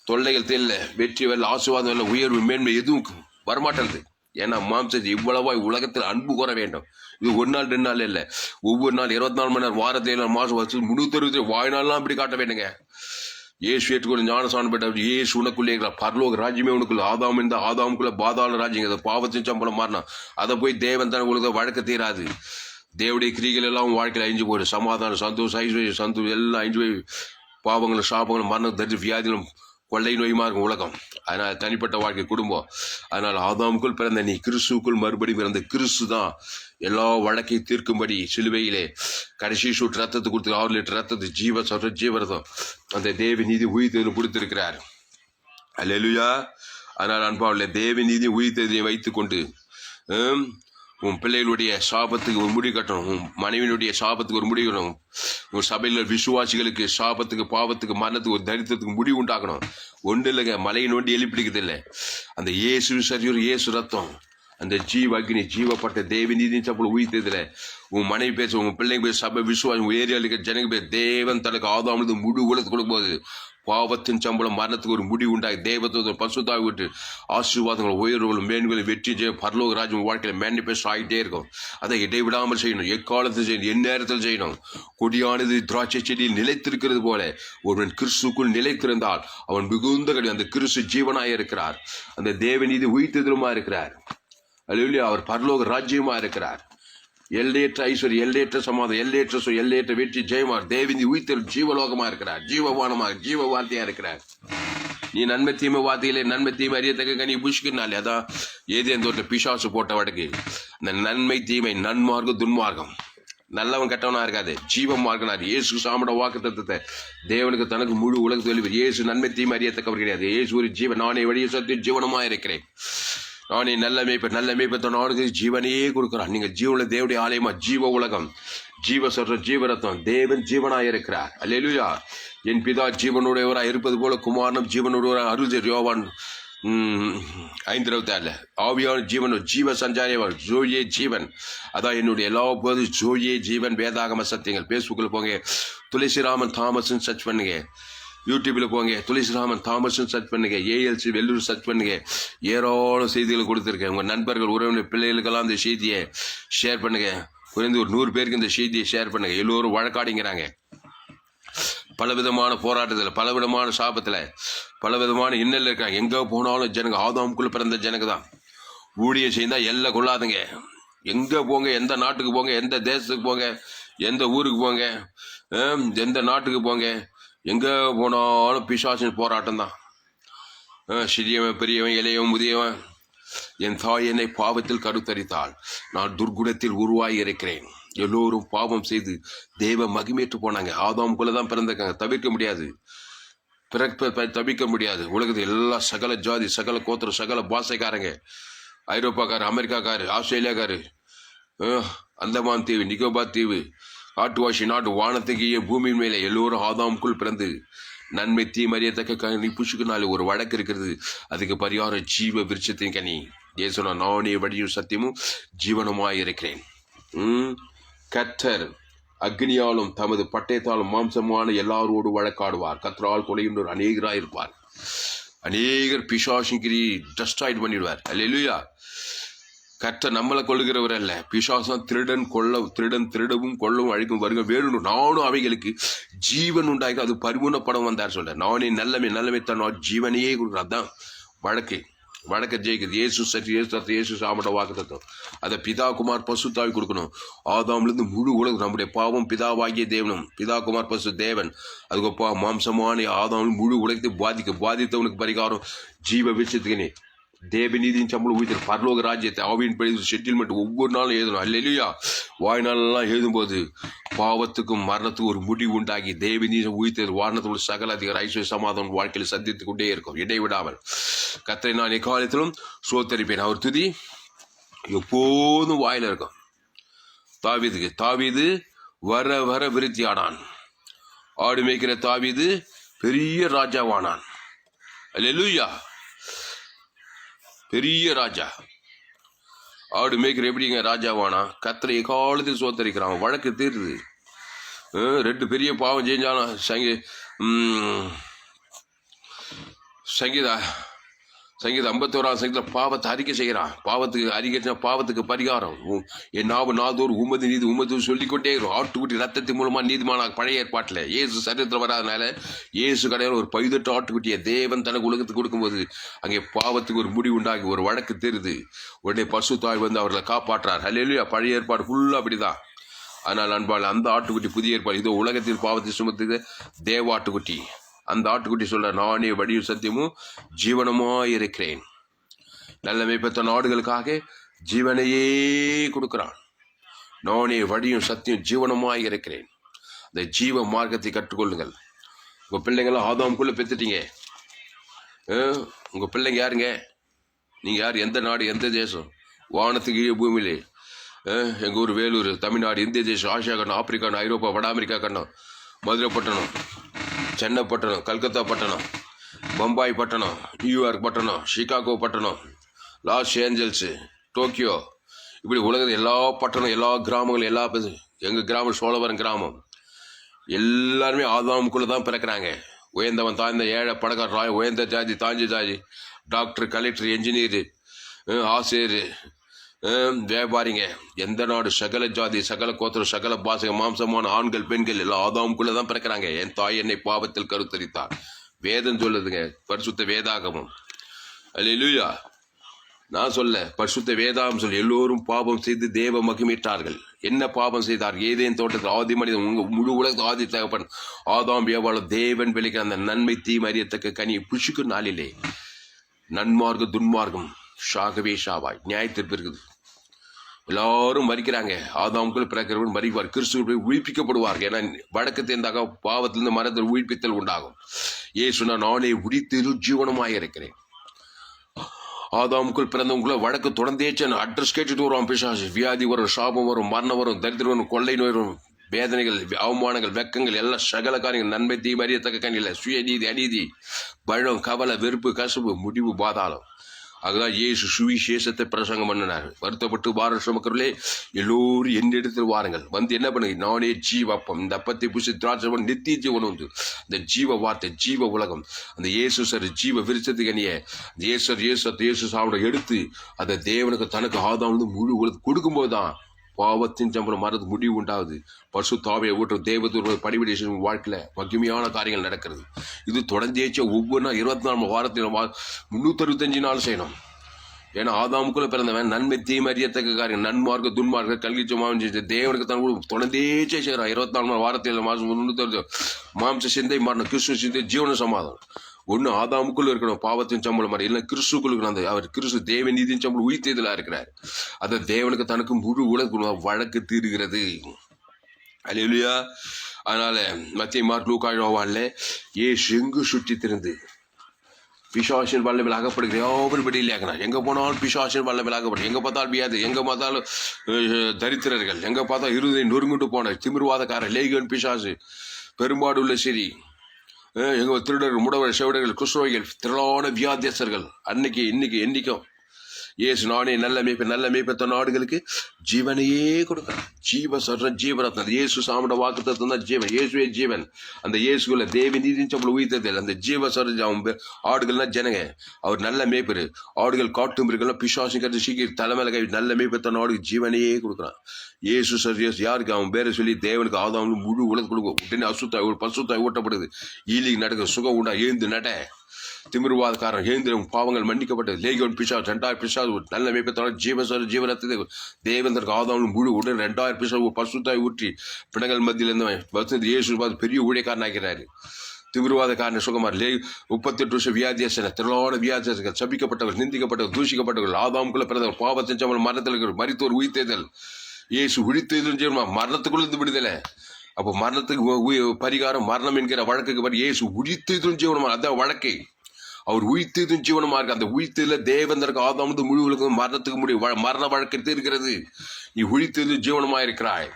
தொல்லைகள் தெரியல, வெற்றி வரல, ஆசீர்வாதம் வரல, உயர்வு மேன்மை எதுவும் வரமாட்டேங்குது. ஏன்னா மாம்சத்தை இவ்வளவாய் உலகத்தில் அன்பு கூற வேண்டும். இது 1 நாள் 2 நாள் இல்லை, ஒவ்வொரு நாள் 24 மணி நேரம் வாரத்தில் மாசம் வருஷம் 360 வாழ்நாள்லாம் அப்படி காட்ட வேண்டுங்க. ஏசு ஏற்றுக்கொண்டு ஞானஸ்நானம் பெற்ற ஏசு உனக்குள்ளே இருக்கிற பரலோக ராஜ்யமே உனக்குள்ள. ஆதாம் இந்த ஆதாமுக்குள்ள பாதாள ராஜ்யங்க பாவத்தின் சம்பளம் மாறினா அதை போய் தேவன் தான் உங்களுக்கு வழக்கு தீராது. தேவடைய கிரிகள் எல்லாம் வாழ்க்கையில் அழிஞ்சு போயிடும். சமாதானம், சந்தோஷம், ஐஸ்வர்யம், எல்லாம் அழிஞ்சு போய் பாவங்களும் சாபங்களும் மரணம் தரித்து வியாதிகளும் கொள்ளை நோயுமா இருக்கும் உலகம். அதனால் தனிப்பட்ட வாழ்க்கை குடும்பம். அதனால் ஆதாமுக்குள் பிறந்த நீ கிறிஸ்துக்குள் மறுபடி பிறந்த கிறிஸ்து தான் எல்லா வழக்கை தீர்க்கும்படி சிலுவையிலே கடைசி சூட் ரத்தத்தை கொடுத்து 6 லிட்டர் ரத்தத்தை ஜீவரதம் அந்த தேவ நீதி உயிர்த்தெழுதலும் கொடுத்திருக்கிறார். அல்லேலூயா. அதனால் அன்பாவுள்ள தேவ நீதி உயிர்த்தெழுதலை வைத்துக் கொண்டு உன் பிள்ளைகளுடைய சாபத்துக்கு ஒரு முடிவு கட்டணும். உன் மனைவியினுடைய சாபத்துக்கு ஒரு முடிவு கட்டணும். உன் சபையில் விசுவாசிகளுக்கு சாபத்துக்கு, பாவத்துக்கு, மரணத்துக்கு, ஒரு தரித்திரத்துக்கு முடிவு உண்டாக்கணும். ஒன்று இல்லைங்க, மலையை நோண்டி எழுப்பிடிக்கிறதில்லை. அந்த இயேசு சரீரம், இயேசு ரத்தம், அந்த ஜீவ அக்னி, ஜீவப்பட்ட தேவ நீதியின் சப்பல் உயிர்த்ததுல உன் மனைவி பேச, உன் பிள்ளைங்க பேர், சபை விசுவாசம், உன் ஏரியாவில் இருக்கிற ஜனங்க பேர், தேவன் தனக்கு ஆதாமுக்கு முழு உலகத்துக்கு கொடுக்கும்போது பாவத்தின் சம்பளம் மரணத்துக்கு ஒரு முடிவு உண்டாகி தேவத்தை பசுத்தாவி விட்டு ஆசீர்வாதங்கள், உயர்வுகளும், மேன்களும், வெற்றி ஜெயம், பரலோக ராஜ்யம் வாழ்க்கையில் மேனிஃபெஸ்ட் ஆகிட்டே இருக்கும். அதை இடைவிடாமல் செய்யணும். எக்காலத்தில் செய்யணும், எந்நேரத்தில் செய்யணும். கொடியானது திராட்சை செடியில் நிலைத்திருக்கிறது போல ஒருவன் கிறிஸ்துக்குள் நிலைத்திருந்தால் அவன் மிகுந்த கடி. அந்த கிறிஸ்து ஜீவனாக இருக்கிறார். அந்த தேவநீதி உயிர்த்தெழுதலுமா இருக்கிறார். அல்லேலூயா. அவர் பரலோக ராஜ்யமா இருக்கிறார். எல்லையற்ற ஐஸ்வர்யம், எல்லையற்ற சமாதானம், எல்லையற்ற வெற்றி ஜெயமார் தேவந்தி உயிர்த்தல் ஜீவலோகமா இருக்கிறார். ஜீவவானமாக, ஜீவ வார்த்தையா இருக்கிறார். நீ நன்மை தீமை வார்த்தையிலே நன்மை தீமை அறியத்தக்க கனி புஷ்கினாலே அதான் ஏதேன் தோட்ட பிசாசு போட்ட வடக்கு. இந்த நன்மை தீமை, நன்மார்க்கம் துன்மார்க்கம், நல்லவன் கெட்டவனா இருக்காது, ஜீவம் மார்க்கனார். இயேசு சாமட வாக்கு தத்துவத்தை தேவனுக்கு தனக்கு முழு உலகத்தில் எழுதி. இயேசு நன்மை தீமை அறியத்தக்கவர் கிடையாது. இயேசு ஒரு ஜீவன். நானே வழியை சத்தியம் ஜீவனமா இருக்கிறேன். நானே நல்ல மேய்ப்ப நானுக்கு ஜீவனையே கொடுக்கிறான். நீங்கள் ஜீவன தேவடைய ஆலயமா, ஜீவ உலகம், ஜீவ சொல்ற ஜீவரத்தம், தேவன் ஜீவனாய் இருக்கிறார். அல்லேலூயா. என் பிதா ஜீவனுடையவராய் இருப்பது போல குமாரனும் ஜீவனுடையவராய் அருள். யோவான் 5:24 ஆவியான ஜீவன், ஜீவ சஞ்சாரியவர், ஜோயே ஜீவன். அதான் என்னுடைய எல்லா போது ஜோயே ஜீவன் வேதாகம சத்தியங்கள். பேஸ்புக்கில் போங்க, துளசிராமன் தாமஸ்ன்னு சர்ச் பண்ணுங்க. யூடியூப்ல போங்க, துளசிராமன் தாமஸ்ன்னு சர்ச் பண்ணுங்க. ஏஎல்சி வெள்ளூர் சர்ச் பண்ணுங்க. ஏராளம் செய்திகளை கொடுத்துருக்கேன். உங்கள் நண்பர்கள், உறவினர், பிள்ளைகளுக்கெல்லாம் இந்த செய்தியை ஷேர் பண்ணுங்க. குறைந்து ஒரு 100 பேருக்கு இந்த செய்தியை ஷேர் பண்ணுங்க. எல்லோரும் வழக்காடிங்கிறாங்க. பலவிதமான போராட்டத்தில், பலவிதமான சாபத்தில், பலவிதமான இன்னல் இருக்காங்க. எங்கே போனாலும் ஜனங்க ஆதாமுக்குள்ள பிறந்த ஜனங்க தான். ஊழியம் செய்தால் எல்லாம் கொள்ளாதுங்க. எங்கே போங்க, எந்த நாட்டுக்கு போங்க, எந்த தேசத்துக்கு போங்க, எந்த ஊருக்கு போங்க, எந்த நாட்டுக்கு போங்க, எங்கே போனாலும் பிசாசின் போராட்டம் தான். சிறியவன், பெரியவன், இளையவன், முதியவன். என் தாய் என்னை பாவத்தில் கருத்தரித்தாள், நான் துர்குணத்தில் உருவாகி இருக்கிறேன். எல்லோரும் பாவம் செய்து தேவ மகிமேற்று போனாங்க. ஆதாமுக்குள்ள தான் பிறந்திருக்காங்க. தவிர்க்க முடியாது, தவிர்க்க முடியாது. உலகத்தில் எல்லா சகல ஜாதி, சகல கோத்திரம், சகல பாஷைக்காரங்க, ஐரோப்பாக்காரு, அமெரிக்காக்காரு, ஆஸ்திரேலியாக்காரு, அந்தமான் தீவு, நிக்கோபார் தீவு, காட்டுவாசி நாட்டு, வானத்துக்கு பூமியின் மேலே எல்லோரும் ஆதாமுக்குள் பிறந்து நன்மை தீமறியத்தக்க கனி புஷுக்குனால ஒரு வழக்கு இருக்கிறது. அதுக்கு பரிகாரம் ஜீவ விருட்சத்தின் கனி. ஏசுனா நானே வழியும் சத்தியமும் ஜீவனமாய் இருக்கிறேன். கர்த்தர் அக்னியாலும் தமது பட்டயத்தாலும் மாம்சமான எல்லாரோடு வழக்காடுவார். கர்த்தரால் கொலையுண்டோர் அநேகராயிருப்பார். அநேகர் பிசாசிங்கிரி டஸ்டாய்ட் பண்ணிடுவார். அல்லேலூயா. கர்த்தர் நம்மளை கொள்ளுகிறவர் அல்ல. பிசாசம் திருடவும் கொள்ளவும் அழிக்கும் வருக வேணும். நானும் அவைகளுக்கு ஜீவன் உண்டாக்கி அது பரிபூர்ணப்படம் வந்தார் சொல்ற. நானே நல்லமை தன் ஜீவனையே கொடுக்குறேன். அதான் வழக்க ஜெயிக்கிறது. இயேசு சாமட வாக்கு தத்துவம். அதை பிதா குமார் பசுத்தாவி கொடுக்கணும். ஆதாம்லேருந்து முழு உலகம் நம்முடைய பாவம் பிதாவாகிய தேவனும், பிதா குமார் பசு தேவன். அதுக்கப்புறா மாம்சமான ஆதாம் முழு உலகத்தை பாதித்தவனுக்கு பரிகாரம் ஜீவ விஷயத்துக்குனே தேவநீதியின் சம்பளம் உயிர் பரலோக ராஜ்யத்தை ஆவியின் படி செட்டில்மெண்ட் ஒவ்வொரு நாளும் எழுதணும். அல்லேலூயா. வாய்நாளெல்லாம் எழுதும்போது பாவத்துக்கும் மரணத்துக்கும் ஒரு முடிவு உண்டாகி தேவநீதி உயிர் வாரணத்தோடு சகல அதிகார ஐஸ்வர்ய சமாதானம் வாழ்க்கையில் சந்தித்துக் கொண்டே இருக்கும் இடைவிடாமல். கர்த்தரை நான் எக்காலத்திலும் சோத்தரிப்பேன். அவர் துதி எப்போதும் வாயில இருக்கும். தாவீது வர வர விருத்தி ஆனான். ஆடு மேய்க்கிற தாவீது பெரிய ராஜாவானான். அல்லேலூயா. பெரிய ராஜா. ஆடு மேய்க்கிற எப்படிங்க ராஜாவானா? கர்த்தரை எக்காலத்தில் சோத்தரிக்கிறான். வழக்கு தீருது. 2 பெரிய பாவம் செஞ்சாலும் சங்கீதா 51ஆம் சங்கீதத்தில் பாவத்தை அறிக்கை செய்கிறான். பாவத்துக்கு பரிகாரம். என் நாதோர் உமது நீதி உமது சொல்லிக்கொண்டே இருக்கும். ஆட்டுக்குட்டி ரத்தத்தின் மூலமா நீதிமானாக பழைய ஏற்பாட்டில் இயேசு சரீரத்தில் வராதனால இயேசு கடையில் ஒரு 18 ஆட்டுக்குட்டியை தேவன் தனக்கு உலகத்துக்கு கொடுக்கும்போது அங்கே பாவத்துக்கு ஒரு முடிவு உண்டாகி ஒரு வழக்கு தெரியுது. உடனே பசுத்தாய் வந்து அவர்களை காப்பாற்றார். அல்லேலூயா. பழைய ஏற்பாடு ஃபுல்லாக அப்படிதான். ஆனால் அன்பால் அந்த ஆட்டுக்குட்டி புதிய ஏற்பாடு இதோ உலகத்தில் பாவத்தை சுமத்துகிற தேவ ஆட்டுக்குட்டி. அந்த ஆட்டுக்குட்டி சொல்ற, நானே வழியும் சத்தியமும் ஜீவனமாய் இருக்கிறேன். நல்ல மேய்ப்பத்த நாடுகளுக்காக ஜீவனையே கொடுக்கிறான். நானே வழியும் சத்தியம் ஜீவனமாய் இருக்கிறேன். இந்த ஜீவ மார்க்கத்தை கற்றுக்கொள்ளுங்கள். உங்க பிள்ளைங்களாம் ஆதாமுக்குள்ள பெற்றுட்டீங்க. உங்க பிள்ளைங்க யாருங்க? நீங்க யார்? எந்த நாடு, எந்த தேசம்? வானத்துக்கு பூமியிலே. எங்க ஊர் வேலூர், தமிழ்நாடு, இந்திய தேசம், ஆசியா கண்டம், ஆப்பிரிக்கா கண்டம், ஐரோப்பா, வட அமெரிக்கா கண்டம், மதுரை பட்டணம், சென்னை பட்டணம், கல்கத்தா பட்டணம், பம்பாய் பட்டணம், நியூயார்க் பட்டணம், சிகாகோ பட்டணம், லாஸ் ஏஞ்சல்ஸு, டோக்கியோ, இப்படி உலகத்தில் எல்லா பட்டணம், எல்லா கிராமங்களும், எல்லா எங்கள் கிராமம் சோழவரம் கிராமம், எல்லாருமே ஆதாமுக்குள்ளே தான் பிறக்கிறாங்க. உயர்ந்தவன் தாழ்ந்த, ஏழை பணக்கார, உயர்ந்த ஜாதி தாழ்ந்த ஜாதி, டாக்டர், கலெக்டர், என்ஜினியரு, ஆசிரியர், வியாபாரிங்க, எந்த நாடு, சகல ஜாதி, சகல கோத்திரம், சகல பாசக, மாம்சமான ஆண்கள் பெண்கள் எல்லாம் ஆதாமுக்குள்ளே தான் பிறக்கிறாங்க. என் தாய் என்னை பாவத்தில் கருத்தரித்தார். வேதம் சொல்லுதுங்க, பரிசுத்த வேதாகமம். அல்லேலூயா. நான் சொல்ல, பரிசுத்த வேதாகம் சொல்லி, எல்லோரும் பாவம் செய்து தேவ மகிமையிட்டார்கள். என்ன பாவம் செய்தார்? ஏதேன் தோட்டத்தில் ஆதி மனிதன், உங்க முழு உலக ஆதி தகப்பன் ஆதாம் ஏவாளும் தேவன் விளைக்கிற அந்த நன்மை தீமை அறியத்தக்க கனி புஷுக்கு நாளிலே நன்மார்க்கம் துன்மார்க்கம் ஷாகவே ஷாவாய் நியாயத்திற்கு இருக்குது. எல்லாரும் மறிக்கிறாங்க. ஆதாமுக்குள் பிறக்கிறவர்கள் மறிப்பார். கிறிஸ்துவ உயிர்ப்பிக்கப்படுவார்கள். ஏன்னா வடக்கு தேர்ந்தாக பாவத்திலிருந்து மரத்தில் உயிர்ப்பித்தல் உண்டாகும். ஏசுனா, நானே உரித்திரு ஜீவனமாக இருக்கிறேன். ஆதாமுக்குள் பிறந்தவங்கள வழக்கு தொடர்ந்தேச்சு அட்ரஸ் கேட்டுட்டு வருவான் பிசாசு. வியாதி வரும், சாபம் வரும், மரணம் வரும், தரித்திரம் வரும், கொள்ளை நோய் வரும், வேதனைகள், அவமானங்கள், வெக்கங்கள், எல்லாம் சகல காரியங்கள், நன்மை தீமை அறியத்தக்க கண்ணில், சுயநீதி, அநீதி, பழம், கவலை, வெறுப்பு, கசப்பு, முடிவு, பாதாளம். அதுதான் இயேசு சுவிசேஷத்தை பிரசங்கம் பண்ணினார். வருத்தப்பட்டு வார சுமக்கிறவர்களே எல்லோரும் என்னிடத்தில் வாருங்கள், வந்து என்ன பண்ணுங்க, நானே ஜீவப்பம், இந்த அப்பத்தை புசி திராட்சை நித்திய ஜீவன் உண்டு. இந்த ஜீவ வார்த்தை, ஜீவ உலகம், அந்த இயேசு சார் ஜீவ விருச்சத்துக்கு அணிய இயேசு சாப்பிட எடுத்து அதை தேவனுக்கு தனக்கு ஆதாம் வந்து முழு உலகத்துக்கு கொடுக்கும்போது தான் பாவத்தின் சம்பளம் மறந்து முடிவு உண்டாகுது. பரிசுத்தாவியை ஊற்றும் தேவதூர் படிபடி வாழ்க்கையில மகிமையான காரியங்கள் நடக்கிறது. இது தொடர்ந்தேச்ச ஒவ்வொரு நாள் 24 வாரத்தில் 365 நாள் செய்யணும். ஏன்னா ஆதாமுக்குள்ள பிறந்தவன் நன்மை தீமை அறியத்தக்க காரியம், நன்மார்க்க துன்மார்க்க கல்விச்சமாவும் தேவனுக்கு தான் தொடர்ந்தேச்சே செய்யறான். 24 வாரத்தில் மாசம் 360 மாம்ச சிந்தை மாறணும், கிறிஸ்துவ சிந்தை, ஜீவன சமாதானம். ஒன்று ஆதாமுக்குள்ள இருக்கணும் பாவத்தின் சம்பளம் மாதிரி, இல்லை கிறிஸ்துக்குள்ள இருக்கணும். அந்த அவர் கிறிஸ்து தேவ நீதியின் சம்பளம் உயிர்த்தெழுதலா இருக்கிறார். அதை தேவனுக்கு தனக்கு முழு உலக வழக்கு தீருகிறது. அல்லேலூயா. அதனால மத்திய மார்க் லூக்கா யோவான்ல இயேசு எங்கு சுற்றி திரிந்து பிசாசின் வல்லமையில் அகப்படுகிற யாவரும் வெளியிலேக்கிறார். எங்க போனாலும் பிசாசின் வல்லமையில் அகப்படும். எங்க பார்த்தாலும் வியாதி, எங்க பார்த்தாலும் தரித்திரர்கள், எங்க பார்த்தாலும் இருதை நொறுங்கிட்டு போன திமிர்வாதக்காரர், லேகியோன் பிசாசு, பெரும்பாடு உள்ள சரி, எங்க திருடர்கள், முடவர், செவிடர்கள், குஷ்ரோகிகள், திரளான வியாதியஸ்தர்கள் அன்னைக்கு இன்னைக்கு என்னைக்கும் இயேசு நானே நல்ல மேய்ப்ப நாடுகளுக்கு ஜீவனையே கொடுக்கிறான். ஜீவ சொல்றேன், ஜீவரத்னம். இயேசு சாமிட வாக்கு தத்துவம் தான் ஜீவன். இயேசுவே ஜீவன். அந்த இயேசுக்குள்ள தேவி நீதியின் சம்பளம் உயிர்த்ததில் அந்த ஜீவ சொல்ற அவன் ஆடுகள்னா ஜனங்க. அவர் நல்ல மேய்ப்பரு. ஆடுகள் காட்டு மிருகெல்லாம் பிசாசு கருத்து சீக்கிரம் தலைமையில கை நல்ல மேய்ப்பத்த நாடுக்கு ஜீவனையே கொடுக்குறான். இயேசு சார் யாருக்கு அவன் பேரை சொல்லி தேவனுக்கு ஆதாம் முழு உலக கொடுக்கும். உடனே பசுத்தாய் ஊட்டப்படுது. ஈலிக்கு நடக்கிற சுகம் உண்டா, எழுந்து நட. திமிர்வாதக்காரன் எழுந்திரம் பாவங்கள் மன்னிக்கப்பட்டது. லேகியோன் பிசாசு 2000 பிசாசு நல்ல மேய்ப்பத்தால் ஜீவரத்தை தேவந்தருக்கு ஆதாம் முழு உடனே 2000 பிசாசு பசுத்தாய் ஊற்றி பிணங்கள் மத்தியில் இருந்தவன் இயேசு பெரிய ஊழியக்காரன் ஆகிறாரு. திமிர்வாதக்காரன் சுகமார் 38 வருஷம் வியாதியசன திரளான வியாதியர்கள், சபிக்கப்பட்டவர், நிந்திக்கப்பட்டவர், தூஷிக்கப்பட்டவர்கள், ஆதாமுக்குள்ள பிறந்தவர், பாவத்தின் சம்பளம் மரணத்தில் இருக்கிற மரித்தோர் உயிர்த்தேதல். இயேசு உயிர்த்தெழுதல் மரணத்துக்குள்ள இருந்து விடுதலை. அப்போ மரணத்துக்கு பரிகாரம் மரணம் என்கிற வழக்குக்கு படி இயேசு உயிர்த்தெழுதல் ஜீவனமா, அதான் வழக்கை. அவர் உயிர்த்தெழுதல் ஜீவனமா இருக்கு. அந்த உயிர்த்தெழுதல தேவந்தருக்கு ஆதாம் முழு உலகம் மரணத்துக்கு முடியும் மரண வழக்கு இருக்கிறது. நீ உயிர்த்தெழுதல் ஜீவனமா இருக்கிறாய்.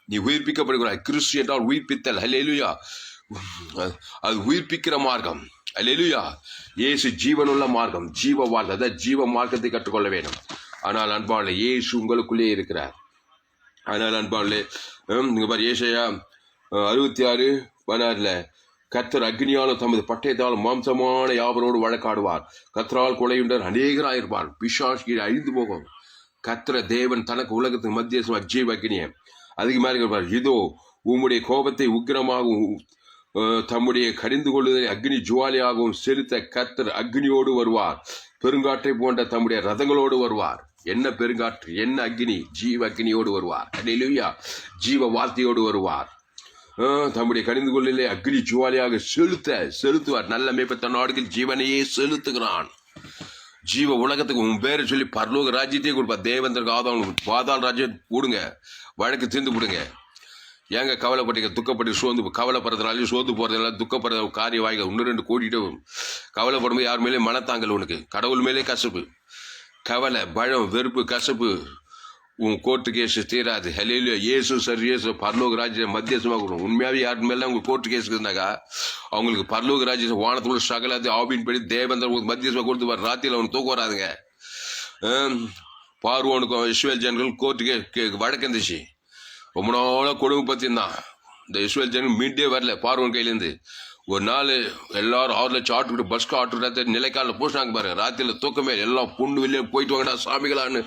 நீ உயிர்ப்பிக்கப்படுகிறாய். கிறிஸ்து என்றால் உயிர்ப்பித்தல். அல்லேலூயா. அது உயிர்ப்பிக்கிற மார்க்கம். அல்லேலூயா. இயேசு ஜீவனுள்ள மார்க்கம், ஜீவ வாழ்க்கை. அதான் ஜீவ மார்க்கத்தை கற்றுக்கொள்ள வேண்டும். ஆனால் அன்பாளே இயேசு உங்களுக்குள்ளே இருக்கிறார். அதனால் அன்பாளே நீங்க பாரு ஏசாயா 66:16 கர்த்தர் அக்னியாலும் தமது பட்டயத்தாலும் மாம்சமான யாவரோடு வழக்காடுவார். கர்த்தரால் கொலையுண்டர் அநேகராயிருப்பார். பிசாசு அழிந்து போகும். கர்த்தர தேவன் தனக்கு உலகத்துக்கு மத்திய ஜீவ அக்னிய அதுக்கு மேலே இருப்பார். இதோ உம்முடைய கோபத்தை உக்கிரமாகவும் தம்முடைய கடிந்து கொள்ளுதலை அக்னி ஜுவாலியாகவும் செலுத்த கர்த்தர் அக்னியோடு வருவார். பெருங்காற்றை போன்ற தம்முடைய ரதங்களோடு வருவார். என்ன பெருங்காற்று, என்ன அக்னி, ஜீவ அக்னியோடு வருவார். அல்லேலூயா. ஜீவ வார்த்தையோடு வருவார். தம்முடைய கடிந்து கொள்ளிலே அக்னி ஜுவாலியாக செலுத்துவார். நல்ல மேய்ப்பன் நாடுகள் ஜீவனையே செலுத்துகிறான். ஜீவ உலகத்துக்கு உன் பேரை சொல்லி பரலோக ராஜ்யத்தையே கொடுப்பார். தேவந்தருக்கு ஆதாரம் பாதாள ராஜ்யம் கூடுங்க, வழக்கு தீர்ந்து விடுங்க. ஏங்க கவலைப்பட்டீங்க, துக்கப்பட்டு சோர்ந்து கவலைப்படுறதுனாலையும் சோர்ந்து போறதுனால துக்கப்படுற காரிய வாய்க்க 1-2 கோடிட்டு கவலைப்படும்போது யார் மேலே மனத்தாங்கல், உனக்கு கடவுள் மேலே கசப்பு, கவலை, பயம், வெறுப்பு, கசப்பு, உன் கோர்ட்டு கேஸ் தீராது. ஹல்லேலூயா. இயேசு சரி இயேசு பரலோக ராஜ்யம் மத்தியசமாக கொடுக்கும். உண்மையாவே யார் மேலே அவங்க கோர்ட்டு கேஸ் இருந்தாக்கா அவங்களுக்கு பரலோக ராஜ்யம் வானத்தோட சகலாத்தையும் ஆவின் படி தேவந்தர் மத்தியசமாக கொடுத்து வர ராத்திரியில் அவனுக்கு தூக்கம் வராதுங்க. பார்வோனுக்கும் இஸ்ரவேல் ஜனங்கள் கோர்ட்டு வழக்கு இருந்துச்சு. ரொம்ப நாளாக கொடுமை பற்றியிருந்தான். இந்த இஸ்ரவேல் ஜனங்கள் மீண்டே வரல பார்வோன் கையிலேருந்து. ஒரு நாள் எல்லாரும் 6 லட்சம் ஆட்டுக்கிட்டு பஸ்க்கு ஆட்டு நிலைக்காலில் பூசினாங்க பாருங்க. ராத்திரியில் தூக்கமே எல்லாம் பொண்ணு வெளியே போயிட்டு வாங்கடா சாமிகளான்னு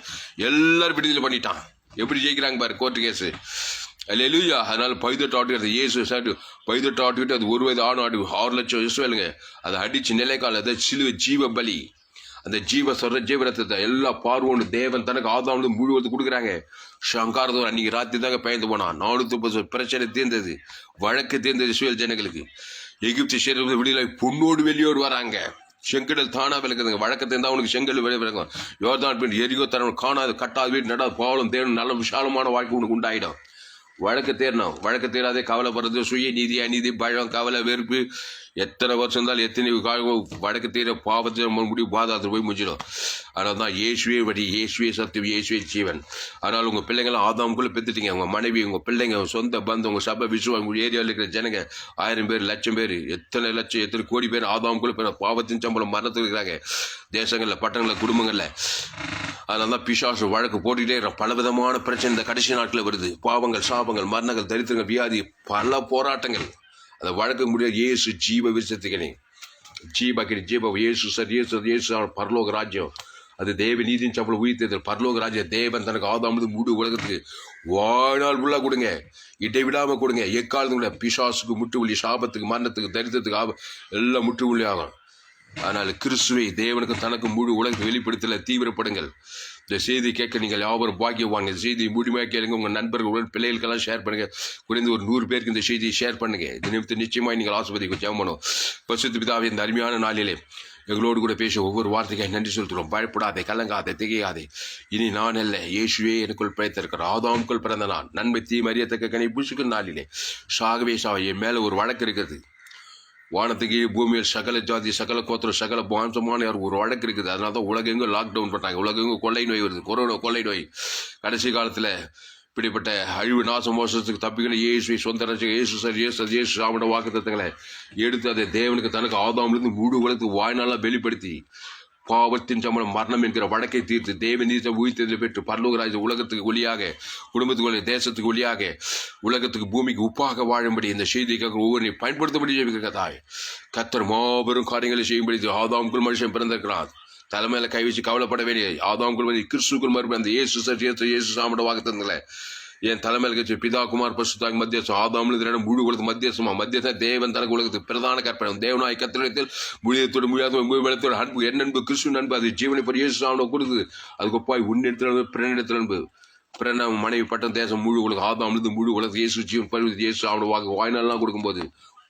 எல்லாரும் விடுதலை பண்ணிட்டான். எப்படி ஜெயிக்கிறாங்க பாரு கோர்ட்டு கேஸு. அல்லேலூயா. அதனால 18 ஆட்டுக்கிறது இயேசு சாட்டு 18 ஆட்டுக்கிட்டு அது 1 வயது ஆடு 6 லட்சம் இஸ்ரவேலுங்க அதை அடிச்சு நிலைக்கால அதை சிலுவை ஜீவ பலி, அந்த ஜீவரத்தத்தை எல்லா பார்வோன்னு தேவன் தனக்கு ஆதாம் முழுவதும் கொடுக்குறாங்க. சங்காரதோர் அன்னைக்கு ராத்திரி தாங்க பயந்து போனான். 430 பிரச்சனை தீர்ந்தது, வழக்கு தீர்ந்தது இஸ்ரவேல் ஜனங்களுக்கு. எகிப்து சேரர்கள் விடுதலை பொண்ணோடு வெளியோடு வராங்க. செங்கடல் தானா விளக்குதுங்க. வழக்கத்தை இருந்தால் அவனுக்கு செங்கல் வெளியே விளக்கும். யோர்தான் எரிகோ தரணும் காணாது கட்டாது வீடு நடாது பாவலம் தேடும் நல்ல விசாலமான வாழ்க்கை உனக்கு உண்டாயிடும். வழக்கு தேரணும். வழக்கு தேராதே கவலைப்படுறது சுய நீதி அநீதி பழம் கவலை வெறுப்பு எத்தனை வருஷம் இருந்தாலும் எத்தனை வழக்கு தீர பாவத்தை முடிவு பாதாத்தில் போய் முடிச்சிடும். அதனால தான் இயேசுவே வழி, இயேசுவே சத்தியம், இயேசுவே ஜீவன். அதனால் உங்கள் பிள்ளைங்களாம் ஆதாமுக்குள்ளே பெற்றுட்டீங்க. உங்கள் மனைவி, உங்கள் பிள்ளைங்க, சொந்த பந்தம், உங்கள் சபை விசுவாசம், உங்கள் ஏரியாவில் இருக்கிற ஜனங்க 1000 பேர், லட்சம் பேர், எத்தனை லட்சம் எத்தனை கோடி பேர் ஆதாமுக்குள்ளே பேர் பாவத்தின் சம்பளம் மரணத்தில் இருக்கிறாங்க தேசங்களில், பட்டணங்களில், குடும்பங்களில். அதனால தான் பிசாசு வழக்கு போட்டுக்கிட்டே இருக்கிற பலவிதமான பிரச்சனை இந்த கடைசி நாட்களில் வருது. பாவங்கள், சாபங்கள், மரணங்கள், தரித்திரங்கள், வியாதி, பல போராட்டங்கள். அந்த வழக்கு முடியாது. இயேசு ஜீவ விசத்துக்கணி ஜீவ இயேசு சார் இயேசு பரலோக ராஜ்யம். அது தேவ நீதியின் சம்பளம் உயிர்த்தேர்தல் பரலோக ராஜ்யம். தேவன் தனக்கு ஆதாமது முழு உலகத்துக்கு வாழ்நாள் ஃபுல்லாக கொடுங்க, இடைவிடாமல் கொடுங்க. எக்காலத்துக்குள்ள பிசாசுக்கு முற்றுவலி, சாபத்துக்கு, மரணத்துக்கு, தரித்திரத்துக்கு எல்லாம் முற்றுவலி ஆகும். அதனால் கிறிஸ்துவை தேவனுக்கு தனக்கு முழு உலகத்தை வெளிப்படுத்தல தீவிரப்படுங்கள். இந்த செய்தி கேட்க நீங்கள் யாவரும் பாக்கியவாங்க. இந்த செய்தியை முழுமையாக கேளுங்க. உங்கள் நண்பர்களுடன் பிள்ளைகளுக்கெல்லாம் ஷேர் பண்ணுங்க. குறைந்து ஒரு 100 பேருக்கு இந்த செய்தியை ஷேர் பண்ணுங்க. இது நிமித்தம் நிச்சயமாக நீங்கள் ஆசீர்வதிக்க ஜெபம் பண்ணும். பரிசுத்த பிதாவே, இந்த அருமையான நாளிலே எங்களோடு கூட பேச ஒவ்வொரு வார்த்தைக்காக நன்றி செலுத்துகிறோம். பயப்படாதே, கலங்காதே, திகையாதே. இனி நான் அல்ல, இயேசுவே எனக்குள் பிழைத்திருக்கிற ஆதாமுக்குள் பிறந்த நான் நன்மை தீ அறியத்தக்க கனி புசிக்கும் நாளிலே சாகவே என் மேலே ஒரு வழக்கு இருக்குது. வானத்துக்கு பூமியில் சகல ஜாதி, சகல கோத்திரம், சகல மாம்சமான ஒரு வழக்கு இருக்குது. அதனால தான் உலகெங்கும் லாக்டவுன் பண்ணாங்க. உலகெங்கும் கொள்ளை நோய் வருது, கொள்ளை நோய். கடைசி காலத்தில் இப்படிப்பட்ட அழிவு நாச மோசத்துக்கு தப்பிக்கணும். இயேசுவை சொந்த ரட்சகர் இயேசு சாமிட வாக்கு தத்தங்களை எடுத்து அதை தேவனுக்கு தனக்கு ஆதாமிலிருந்து முழு உலகத்துக்கு வாய்நாளாக வெளிப்படுத்தி பாவத்தின் சம்பளம் மரணம் என்கிற வழக்கை தீர்த்து தேவ நீதியை உயிர்த்தெழுதலை பெற்று பரலோகராஜ உலகத்துக்கு ஒளியாக, குடும்பத்துக்கு தேசத்துக்கு ஒளியாக, உலகத்துக்கு பூமிக்கு உப்பாக வாழும்படி இந்த செய்திக்காக ஒவ்வொரு பயன்படுத்தபடி ஜெபிக்கிறதாய் கர்த்தர் மாபெரும் காரியங்களை செய்யும்படி ஆதாமுக்குள் மனுஷன் பிறந்திருக்கிறான். தலைமையில கை வச்சு கவலைப்பட வேண்டிய ஆதாமுக்குள் கிறிஸ்துக்குள் மறுபடியும் அந்த இயேசு சாமிட வாக்கு தந்தங்களே என் தலைமையில் கட்சி பிதா குமார் பசுத்தாங்க மத்தியசம் ஆதாமிலிருந்து முழு உலகத்து மத்தியசம் தேவன் தனக்கு உலகத்துக்கு பிரதான கற்பனை தேவனாய் கத்திரத்தில் முழியத்தோடு முடியாத அன்பு என்னன்பு கிறிஸ்து நண்பு அது ஜீவனை பற்றி இயேசு சாமிட கொடுக்குது. அதுக்கு ஒப்பாய் உன்னிடத்தில் பிறனிடத்தில் அன்பு பிறன மனைவி பட்டம் தேசம் முழு உலகம் ஆதாமிலிருந்து முழு உலகத்து இயேசு ஜீவன் பருவத்து இயேசு அவனோட வாக்கு வாய்நாள்லாம் கொடுக்கும்போது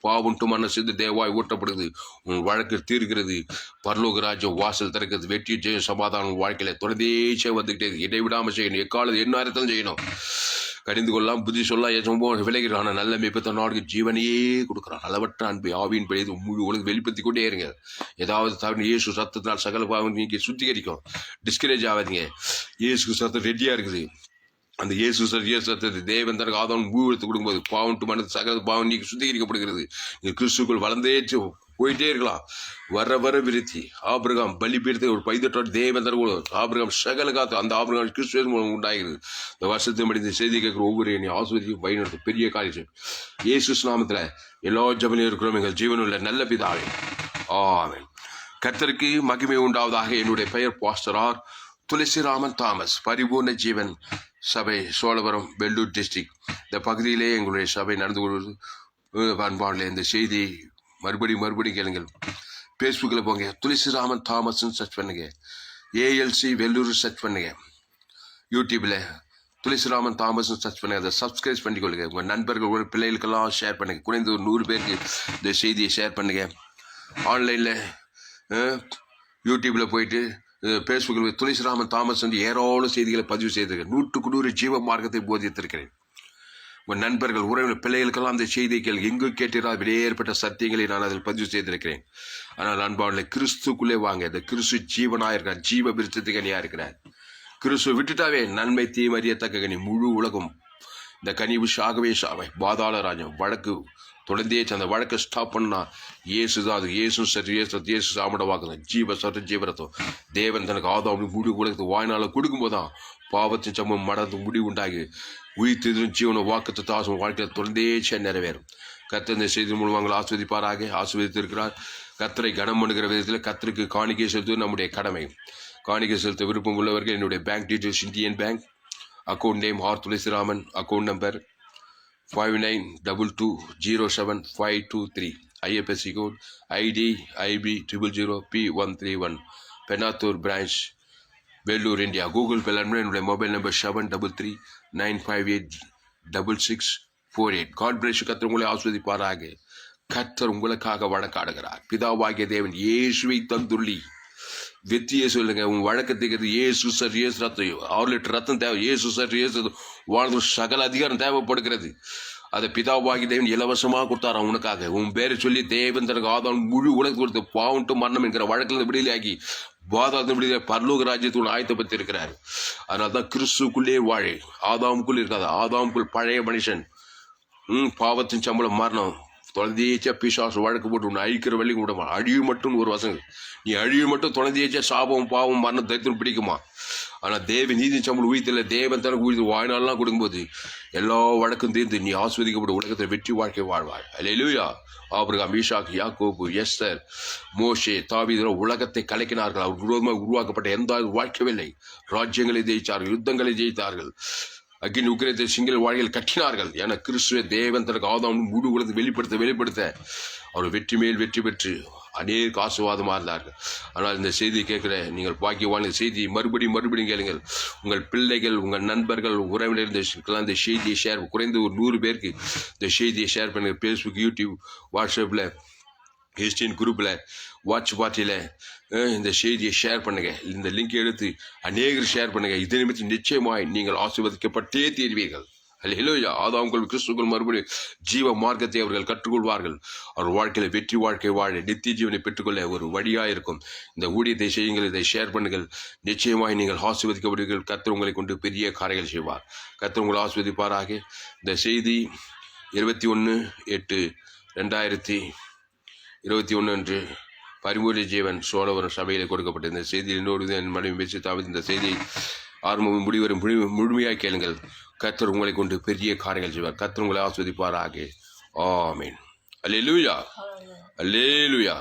பாவுண்டு மன சிந்து தேவாய் ஊட்டப்படுது. உன் வழக்கு தீர்க்கிறது. பரலோக ராஜ்யம் வாசல் திறக்கிறது. வெற்றி ஜெயம் சமாதானம் வாழ்க்கையில தொடர்ந்தே வந்துகிட்டே இடைவிடாம செய்யணும். எக்காலம் என்ன நேரத்திலும் செய்யணும். கடிந்து கொள்ளலாம், புத்தி சொல்லலாம், ரொம்ப விளைகிறான நல்ல மேய்ப்பன் நாடுக்கு ஜீவனையே கொடுக்குறான். அளவற்ற அன்பை ஆவியின் பெய்து முழு உலகம் வெளிப்படுத்தி கொண்டே இருங்க. ஏதாவது தவிர இயேசு சத்தத்தினால் சகல பாவம் நீங்க சுத்திகரிக்கும். டிஸ்கரேஜ் ஆகாதீங்க. இயேசு சத்தம் ரெடியா இருக்குது. அந்த இயேசு சத்தத்தை தேவன் தனக்கு ஆதாம் மூவெடுத்து கொடுக்கும்போது பாவம் மனது சகல பாவம் நீங்க சுத்திகரிக்கப்படுகிறது. நீங்க கிறிஸ்துக்குள் வளர்ந்தே போயிட்டே இருக்கலாம். வர விருத்தி ஆபிரகாம் பலி பீடத்தை ஒரு 18 தேவன் தர ஆபிரகாம் சகல காத்து அந்த ஆபிரகாம் கிறிஸ்துவ மூலம் உண்டாகிறது. இந்த வருஷத்தை முடிந்த செய்தி கேட்கிற ஒவ்வொரு ஆசிரியத்தையும் பயன்படுத்த பெரிய காரியம் இயேசு நாமத்துல எல்லா ஜபனையும் இருக்கிறோம். எங்கள் ஜீவனுள்ள நல்ல பிதாவே, ஆமென். கர்த்தருக்கு மகிமை உண்டாவதாக. என்னுடைய பெயர் பாஸ்டர் ஆர். துளசிராமன் தாமஸ், பரிபூர்ண ஜீவன் சபை, சோழபுரம், வெள்ளூர் டிஸ்ட்ரிக்ட். இந்த பகுதியிலே எங்களுடைய சபை நடந்து கொள்வது பண்பாடில். இந்த செய்தி மறுபடியும் கேளுங்கள். ஃபேஸ்புக்கில் போங்க, துளசிராமன் தாமஸ்ன்னு சர்ச் பண்ணுங்க. ALC வெள்ளூர் சர்ச் பண்ணுங்க. யூடியூப்ல துளசிராமன் தாமஸ் சர்ச் பண்ணி அதை சப்ஸ்கிரைப் பண்ணிக்கொள்ளுங்க. உங்கள் நண்பர்கள் உங்கள் பிள்ளைகளுக்கெல்லாம் ஷேர் பண்ணுங்கள். குறைந்த ஒரு 100 பேருக்கு இந்த செய்தியை ஷேர் பண்ணுங்கள். ஆன்லைனில் யூடியூப்பில் போயிட்டு ஃபேஸ்புக்கில் துளசிராமன் தாமஸ் வந்து ஏராளம் செய்திகளை பதிவு செய்திருக்கேன். 100க்கு 100 ஜீவ மார்க்கத்தை போதித்திருக்கிறேன். உங்கள் நண்பர்கள் உறவினர் பிள்ளைகளுக்கெல்லாம் அந்த செய்திகள் எங்கு கேட்டிருந்தால் வெளியேற்பட்ட சத்தியங்களை நான் அதில் பதிவு செய்திருக்கிறேன். ஆனால் அன்பான கிறிஸ்துக்குள்ளே வாங்க. இந்த கிறிஸ்து ஜீவனாக இருக்கிறார், ஜீவ விருத்தத்துக்கு கனியாக இருக்கிறார். கிறிஸ்துவ விட்டுட்டாவே நன்மை தீமறியத்தக்க கனி. முழு உலகம் இந்த கனிவு சாகவே சாவை. பாதாள ராஜ்யம் வழக்கு தொடர்ந்தே அந்த வழக்கை ஸ்டாப் பண்ணா இயேசு தான். அது இயேசு சரி இயேசு சாமடவாக்குதான் ஜீவ சற்று ஜீவரத்தம். தேவன் தனக்கு ஆதாம் முடி உலகத்துக்கு வாய்நாள கொடுக்கும்போதான் பாவத்தின் சமம் மடந்து முடிவு உண்டாகி உயிர்த்தெதிரும் ஜீவன வாக்குத்த தாசம் வாழ்க்கையில் தொடர்ந்தே நிறைவேறும். கர்த்தர் இந்த செய்தி மூலமாக ஆஸ்வதிப்பாராக. ஆஸ்வதித்திருக்கிறார். கர்த்தரை கனம் பண்ணுகிற விதத்தில் கர்த்தருக்கு காணிக்கை செலுத்துவது நம்முடைய கடமை. காணிக்கை செலுத்த விருப்பம் உள்ளவர்கள் என்னுடைய bank details Indian bank account name R Thulasiraman, account number 5922075523, IFSC code ID IB 000P131, Penathur branch, Vellore, India. Google Pay என்னுடைய மொபைல் நம்பர் 7339586648. God plus. கர்த்தர் உங்களை ஆஸ்வதிப்பாராக. கர்த்தர் உங்களுக்காக வழக்காடுகிறார். பிதாவாகிய தேவன் இயேசுவை தந்துள்ளி வெற்றியே சொல்லுங்க. உங்க வழக்கத்துக்கு ஏசு சார் ஏசு ரத்தம் 6 லிட்டர் ரத்தம் தேவை. ஏசு சார் ஏசு வாழ்ந்து சகல அதிகாரம் தேவைப்படுகிறது. அதை பிதாவாகி தேவன் இலவசமாக கொடுத்தாராம் உனக்காக. உன் பேரை சொல்லி தேவன் தனக்கு ஆதாம் முழு உலகத்துக்கு கொடுத்து பாவம் மரணம் என்கிற வழக்கில் விடுதலையாகி பாதாளத்தின் விடுதலை பரலோக ராஜ்யத்துடன் ஆயத்தப்பட்டு இருக்கிறார். அதனால்தான் கிறிஸ்துக்குள்ளே வாழை. ஆதாமுக்குள் இருக்காது. ஆதாமுக்குள் பழைய மனுஷன் பாவத்தின் சம்பளம் மரணம் தொடர்ந்தேச்சா பிசாசு வழக்கு போட்டு உன்னை அழிக்கிற வழி விடமா. அழிவு மட்டும் ஒரு வசங்க. நீ அழிவு மட்டும் தொடர்ந்தேச்சா சாபம் பாவம் மரணம் தைத்திரம் பிடிக்குமா? ஆனால் தேவன் நீதி சம்பளம் உயிர்த்தில்லை. தேவன் தனக்கு உயிர்த்து வாய்நாள்லாம் கொடுக்கும்போது எல்லா வழக்கும் தீர்ந்து நீ ஆஸ்வதிக்கப்பட்ட உலகத்தை வெற்றி வாழ்க்கை வாழ்வாய். அல்லேலூயா. ஆபிரகாம், ஈசாக்கு, யாக்கோபு, எஸ்தர், மோசே, தாவீது உலகத்தை கலக்கினார்கள். அவர் விரோதமாக உருவாக்கப்பட்ட எந்த வாழ்க்கவில்லை. ராஜ்யங்களை ஜெயித்தார்கள், யுத்தங்களை ஜெயித்தார்கள், அக்கினி உக்கிரத்தை சிங்கள வாழ்க்கையில் கட்டினார்கள். என கிறிஸ்துவ தேவன் தனக்கு ஆதாம் முழு உலகத்தை வெளிப்படுத்த அவர் வெற்றி மேல் வெற்றி பெற்று அநேக ஆசீர்வாதமாக இருந்தார்கள். ஆனால் இந்த செய்தியை கேட்கிற நீங்கள் பாக்கியவான செய்தி மறுபடியும் கேளுங்கள். உங்கள் பிள்ளைகள், உங்கள் நண்பர்கள், உறவினர் இந்த செய்தியை ஷேர் குறைந்த ஒரு 100 பேருக்கு இந்த செய்தியை ஷேர் பண்ணுங்கள். ஃபேஸ்புக், யூடியூப், வாட்ஸ்அப்பில், கிறிஸ்டின் குரூப்பில், வாட்ச் பார்ட்டியில் இந்த செய்தியை ஷேர் பண்ணுங்க. இந்த லிங்க் எடுத்து அநேகர் ஷேர் பண்ணுங்க. இதை நிமித்தம் நிச்சயமாய் நீங்கள் ஆசீர்வதிக்கப்பட்டே தீர்வீர்கள். அல்லேலூயா. ஆதாம் கிறிஸ்துக்குள் மறுபடியும் ஜீவ மார்க்கத்தை அவர்கள் கற்றுக்கொள்வார்கள். அவர் வாழ்க்கையில வெற்றி வாழ்க்கை வாழ நித்திய ஜீவனை பெற்றுக்கொள்ள ஒரு வழியா இருக்கும். இந்த ஊழியத்தை செய்யுங்கள். இதை ஷேர் பண்ணுங்கள். நிச்சயமாய் நீங்கள் ஆசீர்வதிக்கப்படுவீர்கள். கர்த்தர் உங்களை கொண்டு பெரிய காரியங்கள் செய்வார். கர்த்தர் உங்களை ஆசீர்வதிப்பாராக. இந்த செய்தி 21/8/2021 அன்று பரிமூல ஜீவன் சோழவரம் சபையில் கொடுக்கப்பட்ட இந்த செய்தியில் என்னோடு என் மனைவி பேசி தாவது இந்த செய்தியை ஆரம்பம் முடிவரும் முழுமையாக கேளுங்கள். கர்த்தர் உங்களை கொண்டு பெரிய காரியங்கள் செய்வார். கர்த்தர் உங்களை ஆஸ்வதிப்பாராக. ஆமென். அல்லேலூயா. அல்லேலூயா.